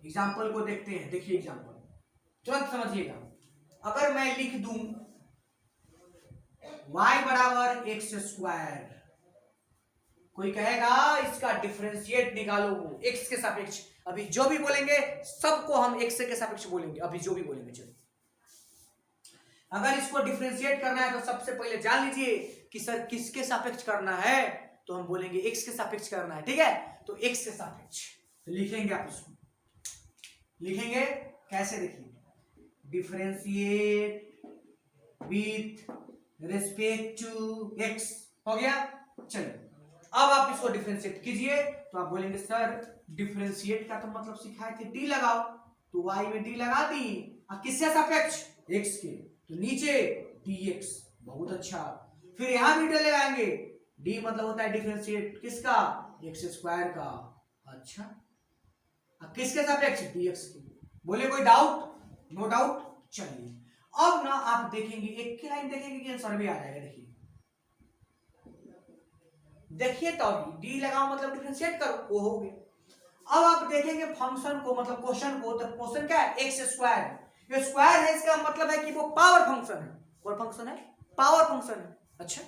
S1: एग्जांपल को देखते हैं। देखिए एग्जांपल तुरंत समझिएगा। अगर मैं लिख दूं y बराबर x², कोई कहेगा इसका डिफरेंशिएट निकालो x के सापेक्ष, अभी जो भी बोलेंगे सबको हम x के सापेक्ष बोलेंगे, अभी जो भी बोलेंगे। चलिए अगर इसको डिफरेंशिएट करना है तो सबसे पहले जान लीजिए कि सर किसके सापेक्ष करना है, तो हम बोलेंगे x के सापेक्ष करना है, ठीक है। तो x के सापेक्ष तो लिखेंगे, आप इसको लिखेंगे कैसे, देखिए differentiate with respect to x, हो गया। चलिए अब आप इसको डिफरेंशिएट कीजिए, तो आप बोलेंगे सर डिफरेंशिएट का तो मतलब सिखाए थे d लगाओ, तो y में d लगा दी, किसके सापेक्ष x के, तो नीचे dx, बहुत अच्छा। फिर यहां भी d लगाएंगे, d मतलब होता है डिफरेंशिएट किसका, x² का, अच्छा, किसके सापेक्ष dx के। बोले कोई डाउट, नो डाउट। चलिए अब ना आप देखेंगे, एक ही लाइन देखेंगे कि आंसर भी आ जाएगा। देखिए देखिए तो अभी डी लगाओ मतलब डिफरेंशिएट करो, वो हो गया। अब आप देखेंगे फंक्शन को, मतलब क्वेश्चन को, तो क्वेश्चन क्या है x², ये स्क्वायर है, इसका मतलब है कि वो पावर फंक्शन है। कौन फंक्शन है, पावर फंक्शन है, अच्छा।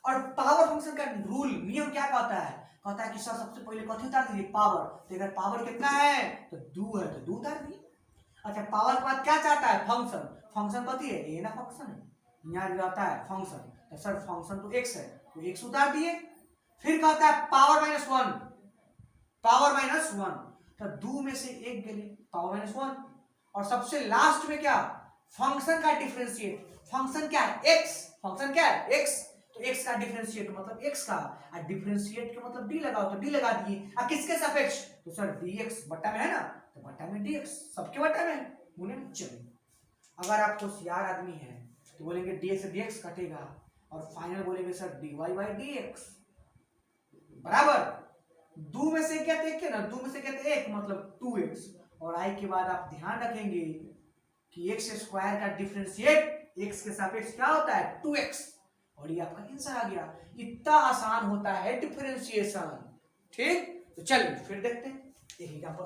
S1: और पावर फंक्शन का रूल, नियम क्या कहता है, कहता है कि सर सबसे पहले कथी उतार दीजिए पावर, तो अगर पावर कितना है तो 2 है तो 2 उतार दिए। अच्छा पावर के बाद क्या चाहता है फंक्शन, फंक्शन कथी है, ये ना फंक्शन है, यहाँ रहता है फंक्शन, तो सर फंक्शन तो x है तो x उतार दिए। फिर कहता है पावर -1, पावर -1, तो 2 में से 1 गए, पावर -1, और सबसे लास्ट में क्या, फंक्शन का डिफरेंशिएट, फंक्शन क्या है x, फंक्शन क्या है x, तो x का डिफरेंशिएट मतलब x का, और डिफरेंशिएट का मतलब d लगाओ, तो d लगा दिए, और किसके सापेक्ष, तो सर dx बट्टा में है ना, तो बट्टा में dx, सबके बट्टा में बोले। चलिए अगर आप कुछ यार आदमी है तो बोलेंगे dx से dx कटेगा, और फाइनल बोलेंगे सर dy/dx बराबर 2 में से क्या थे ना, 2 में से क्या थे 1 मतलब 2x, और i के बाद आप ध्यान रखेंगे कि x² का डिफरेंशिएट x के सापेक्ष क्या होता है 2x, और ये आपका आंसर आ गया। इतना आसान होता है डिफरेंशिएशन, ठीक। तो चलिए फिर देखते हैं एक एग्जांपल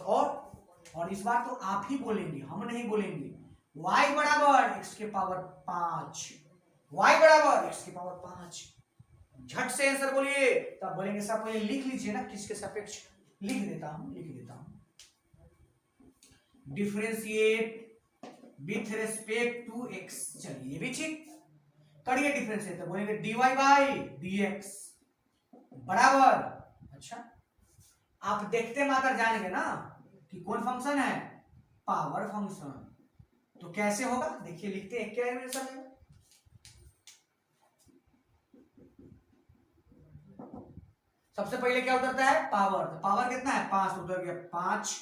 S1: और इस बार तो आप ही बोलेंगे, हम नहीं बोलेंगे, y बराबर x के पावर 5, y बराबर x के पावर 5। झट से आंसर बोलिए, तब बोलेंगे सर पहले लिख लीजिए ना किसके सापेक्ष। लिख देता हूं differentiate with respect to x। चलिए ये भी ठीक करिए डिफरेंशिएट, तो बोलेंगे dy बाई dx बराबर, अच्छा आप देखते मात्र जानेंगे ना कि कौन फंक्शन है, पावर फंक्शन। तो कैसे होगा देखिए, लिखते हैं क्या है सर। सबसे पहले क्या उतरता है पावर, तो पावर कितना है 5 उतर गया 5।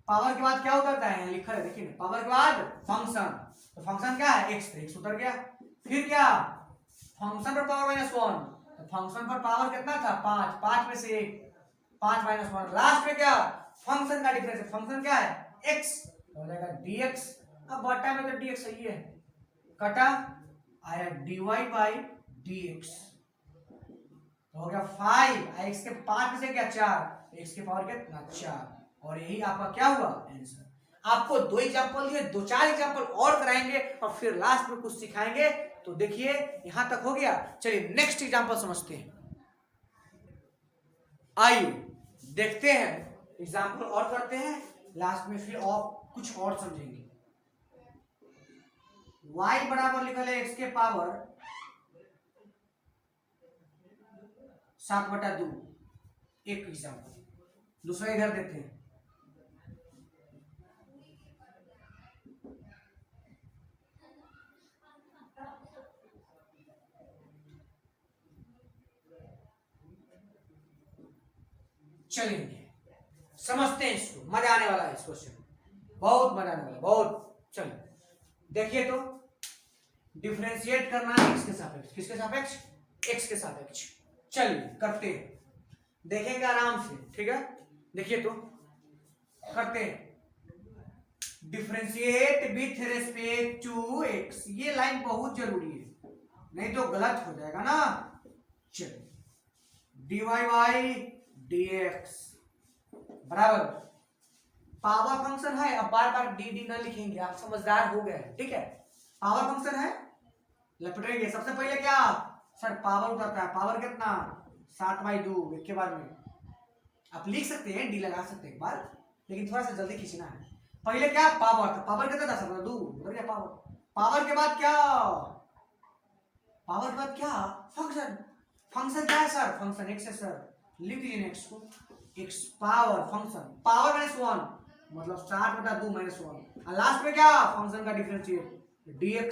S1: पावर के बाद क्या उतरता है, यहाँ लिखा है देखिए, पावर के बाद फंक्शन, तो फंक्शन क्या है x, तो x उतर गया। फिर क्या फंक्शन पर पावर -1, तो फंक्शन पर पावर कितना था 5, 5 में से 1, 5 -1। लास्ट में क्या फंक्शन का डिफरेंस, फंक्शन क्या है x, तो हो जाएगा dx। अब बटा में तो dx सही है, कटा आया dy बाई dx, हो गया 5, x के 5 में से क्या 4, x के पावर कितना 4, और यही आपका क्या हुआ आंसर। आपको 2 एग्जांपल दिए, 2-4 एग्जांपल और कराएंगे और फिर लास्ट में कुछ सिखाएंगे। तो देखिए यहां तक हो गया, चलिए नेक्स्ट एग्जांपल समझते हैं। आइए देखते हैं एग्जांपल और करते हैं, लास्ट में फिर और कुछ और समझेंगे। y बराबर लिखा है x के पावर 7/2, एक एग्जांपल। दूसरा इधर देखते हैं, चलेंगे समझते हैं इसको, मजा आने वाला है इस क्वेश्चन, बहुत मजा आने वाला, बहुत। चलिए देखिए, तो डिफरेंशिएट करना है x के सापेक्ष, किसके सापेक्ष x के सापेक्ष। चलिए करते हैं, देखेंगे आराम से, ठीक है। देखिए तो करते हैं differentiate with respect to x, ये लाइन बहुत जरूरी है नहीं तो गलत हो जाएगा ना। चलिए dy बाई dx बराबर, पावर फंक्शन है, अब बार बार डी डी ना लिखेंगे, आप समझदार हो गए, ठीक है। पावर फंक्शन है, लपटेंगे। सबसे पहले क्या सर पावर उतरता है, पावर कितना 7/2, एक के बाद में आप लिख सकते हैं, डी लगा सकते हैं एक बार, लेकिन थोड़ा सा जल्दी खींचना है। पहले क्या पावर था, पावर कितना था 7/2, उतर गया पावर। पावर के बाद क्या, पावर के बाद क्या फंक्शन, फंक्शन क्या है सर, फंक्शन x है सर, लिख दीजिए x को, x पावर फंक्शन, पावर -1 मतलब 7/2 -1, और लास्ट में क्या फंक्शन का डिफरेंशिएट dx,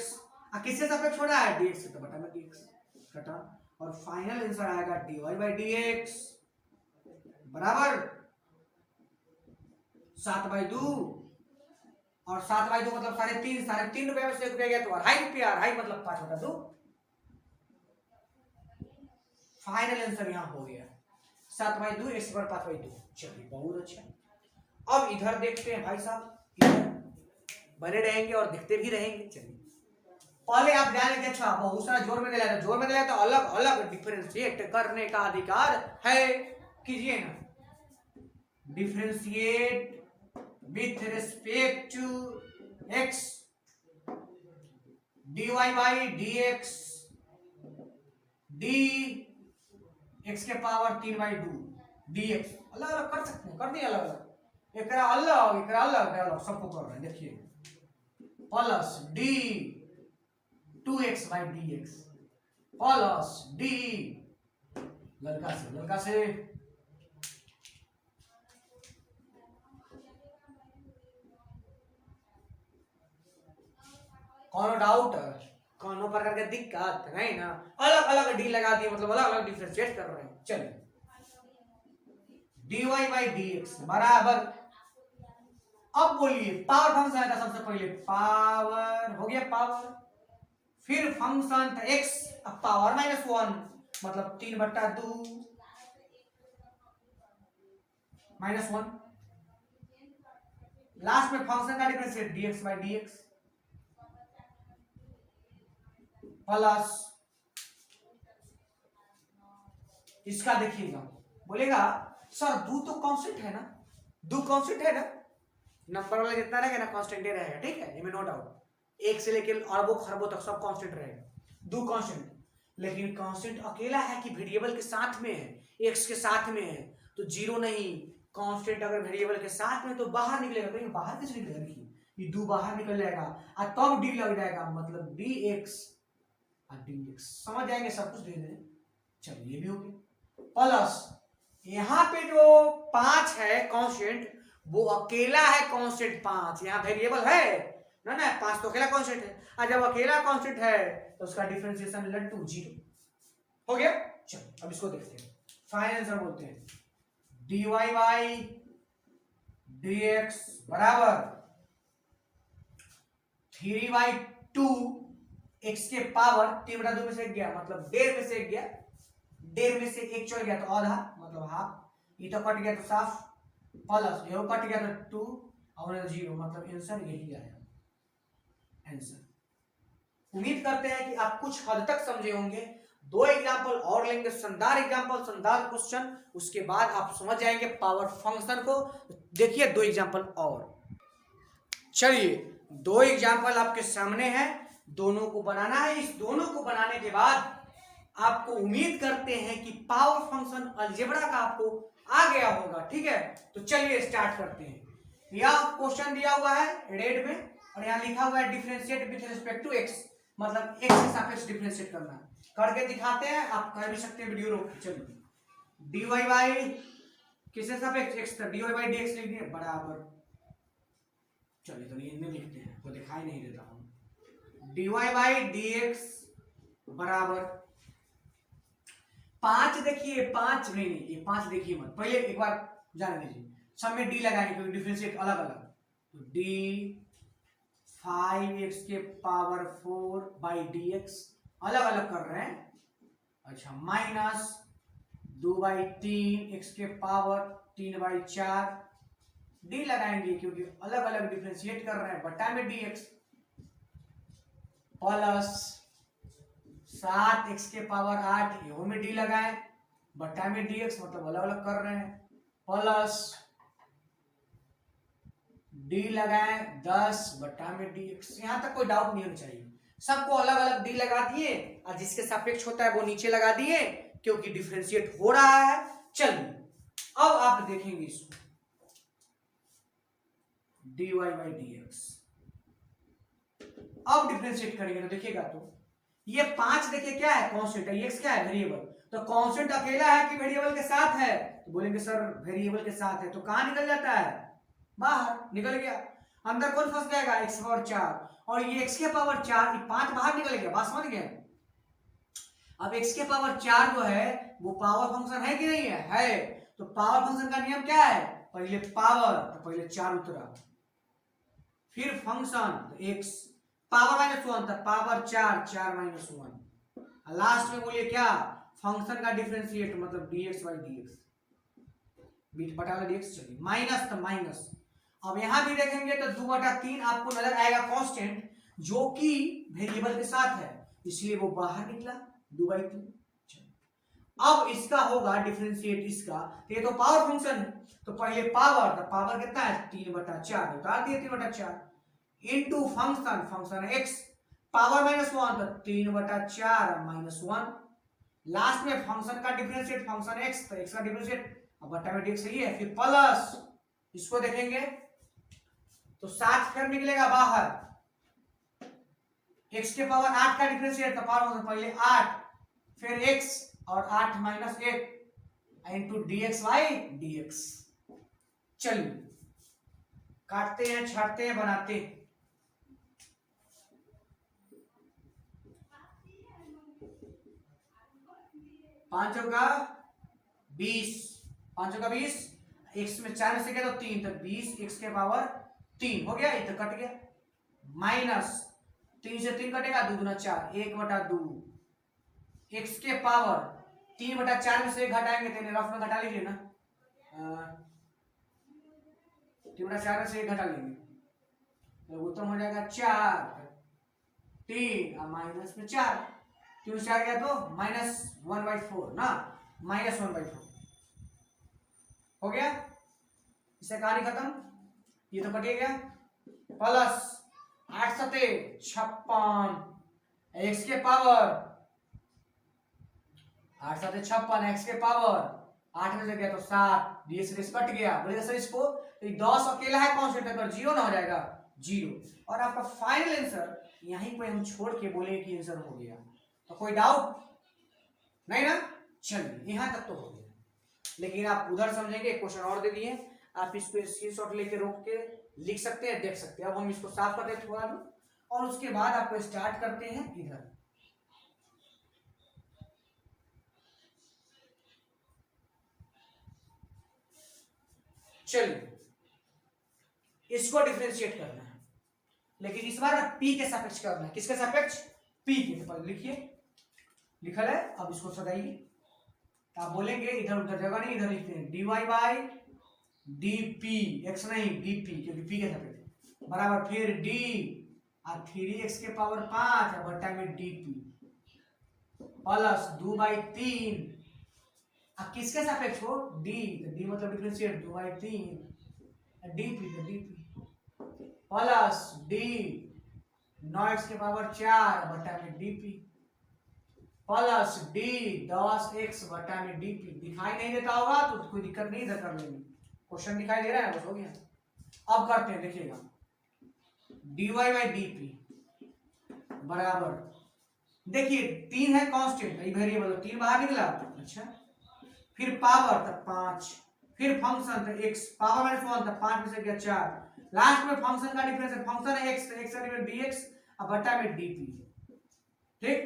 S1: किससे सापेक्ष छोड़ा है dx से, तो बटा में dx कटा, और फाइनल आंसर आएगा dy बाई dx बराबर 7/2, और 7/2 मतलब 3.5, 3.5 रुपए में से 1 रुपया गया तो 2.5 रुपया, 2.5 मतलब 5/2, फाइनल आंसर यहां हो गया 7/2 x पर 5/2। चलिए बहुत अच्छा। अब इधर देखते हैं भाई साहब, इधर बने रहेंगे और देखते भी रहेंगे। चलिए पहले आप जाने के, अच्छा बहुत सारा जोर में दिलाया था, जोर में दिलाया तो अलग अलग डिफरेंशिएट करने का अधिकार है, कीजिए ना। Differentiate with respect to x dy बाई dx d x के पावर 3/2 dx, अलग अलग कर सकते हैं, कर दिए अलग अलग, एक अलग सबको कर रहे हैं। देखिए plus d 2x by dx plus d लड़का से कौन डाउट, कौन प्रकार का दिक्कत नहीं ना, अलग अलग डी लगा दिए मतलब अलग अलग डिफरेंशिएट कर रहे हैं। चलिए dy बाई dx बराबर, अब बोलिए पावर फंक्शन आएगा, सबसे पहले पावर हो गया पावर, फिर फंक्शन था x, अब पावर -1 मतलब 3/2 -1, लास्ट में फंक्शन का differentiate dx by dx plus, इसका देखिएगा, बोलेगा सर दो तो कांस्टेंट है ना, दो कांस्टेंट है ना, नंबर वाला जितना रहेगा ना कांस्टेंट ही रहेगा, ठीक है, ये में नो डाउट। एक से लेकर अरबों खरबों तक सब कांस्टेंट रहेगा, दो कांस्टेंट। लेकिन कांस्टेंट अकेला है कि वेरिएबल के साथ में है, एक्स के साथ में है, तो जीरो नहीं। कांस्टेंट अगर वेरिएबल के साथ में तो बाहर निकलेगा, तो ये बाहर कैसे निकलेगा, देखिए ये दो बाहर निकल जाएगा और तब डी लग जाएगा, मतलब डी एक्स और डी एक्स, समझ जाएंगे सब कुछ दे दें। चलिए ये भी हो गया। प्लस यहाँ पे जो 5 है कांस्टेंट, वो अकेला है कांस्टेंट 5, यहाँ वेरिएबल है ना 5 तो अकेला कांस्टेंट है, और जब अकेला कांस्टेंट है तो उसका डिफरेंशिएशन लट्टू जीरो हो गया। चलो अब इसको देखते हैं, फाइनल आंसर बोलते हैं dy बाई dx बराबर 3/2 x के पावर 3/2 में से एक गया, मतलब 1.5 में से एक गया, 1.5 में से एक चल गया तो आधा, मतलब हाफ, ये तो कट गया तो साफ, प्लस ये कट गया तो 2 और 0, मतलब आंसर यही आया आंसर। उम्मीद करते हैं कि आप कुछ हद तक समझे होंगे। 2 एग्जांपल और लेंगे, शानदार एग्जांपल, शानदार क्वेश्चन, उसके बाद आप समझ जाएंगे पावर फंक्शन को। देखिए 2 एग्जांपल और। चलिए 2 एग्जांपल आपके सामने हैं, दोनों को बनाना है। इस दोनों को बनाने के बाद आपको उम्मीद करते हैं कि पावर फंक्शन अलजेब्रा का आपको आ गया होगा, ठीक है। तो चलिए स्टार्ट करते हैं। यह क्वेश्चन दिया हुआ है रेड में और यहाँ लिखा हुआ है differentiate with respect to x, मतलब एक्स के सापेक्ष डिफरेंशिएट करना है। करके दिखाते हैं, आप कर भी सकते हैं वीडियो रोक। चलिए dy बाई किससे सापेक्ष एक्स, dy बाई dx लिख दिए बराबर, चलिए तो इनमें लिखते हैं, वो दिखाई नहीं देता हूं। dy बाई dx बराबर 5, देखिए 5 नहीं ये 5 देखिए मत, पहले एक बार जान लीजिए, सब में डी लगाएंगे क्योंकि डिफरेंशिएट अलग अलग, तो डी 5x के पावर 4 बाई dx अलग अलग कर रहे हैं, अच्छा, माइनस 2/3 x के पावर 3/4 डी लगाएंगे क्योंकि अलग अलग डिफरेंशिएट कर रहे हैं, बटा में dx प्लस 7x के पावर 8 ये में डी लगाए बटा में dx, मतलब अलग अलग कर रहे हैं, प्लस डी लगाए 10 बटा में dx। यहां तक कोई डाउट नहीं होना चाहिए, सबको अलग अलग डी लगा दिए और जिसके सापेक्ष होता है वो नीचे लगा दिए क्योंकि डिफरेंशिएट हो रहा है। चलिए अब आप देखेंगे इसको dy बाई dx, अब डिफरेंशिएट करेंगे तो देखिएगा तो ये 5 देखिए क्या है, कांस्टेंट है, x क्या है, वेरिएबल, तो कांस्टेंट अकेला है कि वेरिएबल के साथ है, तो बोलेंगे सर वेरिएबल के साथ है, तो कहां निकल जाता है, बाहर निकल गया, अंदर कौन फंस जाएगा, x पावर 4, और ये x के पावर 4, ये 5 बाहर निकल गया, बात समझ गए। अब x के पावर 4 जो है वो पावर फंक्शन है कि नहीं है, तो पावर फंक्शन का नियम क्या है, पहले पावर, तो पहले 4 उतरा, फिर फंक्शन तो x पावर -1 था, पावर 4 4 -1, लास्ट में बोलिए क्या, फंक्शन का डिफरेंशिएट, मतलब dx बाई dx बीट बटा dx। चलिए माइनस तो माइनस, अब यहां भी देखेंगे तो 2/3 आपको नजर आएगा कांस्टेंट जो कि वेरिएबल के साथ है, इसलिए वो बाहर निकला 2/3। अब इसका होगा डिफरेंशिएट इसका, ये तो पावर फंक्शन है, तो पहले पावर, तो पावर कितना है 3/4, उतार दिए 3/4 into function, function x power -1 तो 3/4 -1, लास्ट में फंक्शन का डिफरेंशिएट, फंक्शन x तो x का डिफरेंशिएट अब बटा में dx सही है, फिर प्लस इसको देखेंगे तो 7 फिर निकलेगा बाहर, x के पावर 8 का डिफरेंशिएट, तो पावर पहले 8 फिर x और 8 -1 इनटू dx बाई dx। चलिए काटते हैं, छाटते हैं, बनाते हैं, पांचों का 20, पांचों का 20, x में 4 में से गया तो 3, तो 20 x के पावर 3 हो गया, ये तो कट गया, माइनस 3 से 3 कटेगा, 2 दूना 4, 1/2 x के पावर 3/4 में से 1 घटाएंगे, तो रफ में घटा लीजिए ना, 3/4 में से 1 घटा लेंगे तो उत्तर हो जाएगा 4, 3 और माइनस में 4, 3 से 4 गया तो -1/4 ना, -1/4 हो गया, इससे कहानी खत्म, ये तो कटिए गया, प्लस 8 सते 56, x के पावर 8 सते 56, x के पावर 8 में से गया तो 7, dx कट गया। बोलेगा सर इसको 10 अकेला है कांस्टेंट है, पर 0 ना हो जाएगा 0। और आपका फाइनल आंसर यहीं पे हम छोड़ के बोले कि आंसर हो गया। तो कोई डाउट नहीं ना? चलिए यहां तक तो हो गया, लेकिन आप उधर समझेंगे। क्वेश्चन और दे दिए, आप इसको स्क्रीनशॉट लेके रोक के लिख सकते हैं, देख सकते हैं। अब हम इसको साफ करते हैं थोड़ा सा, और उसके बाद आपको स्टार्ट करते हैं इधर। चलिए इसको डिफरेंशिएट करना है, लेकिन इस बार p के सापेक्ष करना है। किसके सापेक्ष? p के। तो लिखिए, लिखल है। अब इसको सजाइए। आप बोलेंगे इधर उधर जगह नहीं, इधर लिखते हैं dy बाई dp, x नहीं dp, क्योंकि p के सापेक्ष बराबर फिर d और 3x के पावर 5 बटा में dp प्लस 2 बाई 3। अब किसके सापेक्ष हो? d, तो d मतलब डिफरेंशिएट 2 बाई 3 dp तो dp प्लस d 9x के पावर 4 बटा में dp प्लस d 10x बटा में dp। दिखाई नहीं देता होगा तो कोई दिक्कत नहीं, इधर कर लेंगे। क्वेश्चन दिखाई दे रहा है, बस हो गया। अब करते हैं, देखिएगा dy बाई dp बराबर, देखिए 3 है कांस्टेंट, वेरिएबल 3 बाहर निकला। अच्छा, फिर पावर तब 5, फिर फंक्शन तो x पावर माइनस 1 तब 5 में से गया 4, लास्ट में फंक्शन का डिफरेंस है, फंक्शन है x, x का डिफरेंस dx अब बटा में dp। ठीक,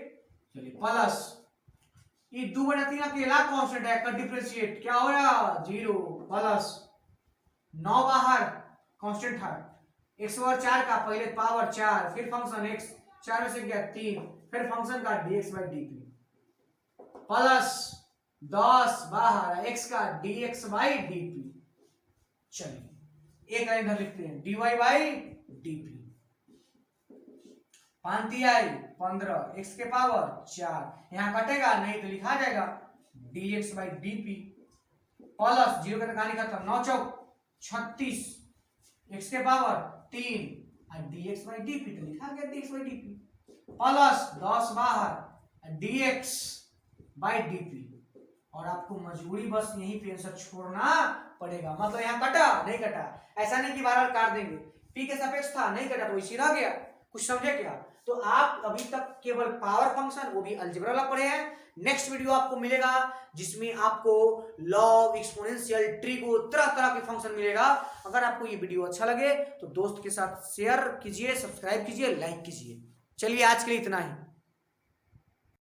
S1: चलिए प्लस ये 2/3 अकेला कांस्टेंट है, का डिफरेंशिएट क्या हो रहा 0 प्लस 9 बाहर कांस्टेंट था, x ओवर 4 का पहले पावर 4, फिर फंक्शन x 4 में से गया 3, फिर फंक्शन का dx बाई dp प्लस 10 बाहर x का dx बाई dp। चलिए एक लाइन इधर लिखते हैं dy by dp, 5 I 15, x के पावर 4, यहां कटेगा नहीं तो लिखा जाएगा dx बाई dp प्लस 0 का कहानी खत्म, 9 चौक 36, x के पावर 3 और dx बाई dp तो लिखा गया dx बाई dp प्लस 10 बाहर dx बाई dp। और आपको मजबूरी बस यहीं पे आंसर छोड़ना पड़ेगा। मतलब यहाँ कटा नहीं कटा, ऐसा नहीं कि बार बार काट देंगे। p के सापेक्ष था, नहीं कटा तो इसी रह गया। कुछ समझे क्या? तो आप अभी तक केवल पावर फंक्शन, वो भी अलजेब्रा वाला पढ़े हैं। नेक्स्ट वीडियो आपको मिलेगा जिसमें आपको लॉग, एक्सपोनेंशियल, ट्रिगो, तरह तरह के फंक्शन मिलेगा। अगर आपको ये वीडियो अच्छा लगे तो दोस्त के साथ शेयर कीजिए, सब्सक्राइब कीजिए, लाइक कीजिए। चलिए आज के लिए इतना ही।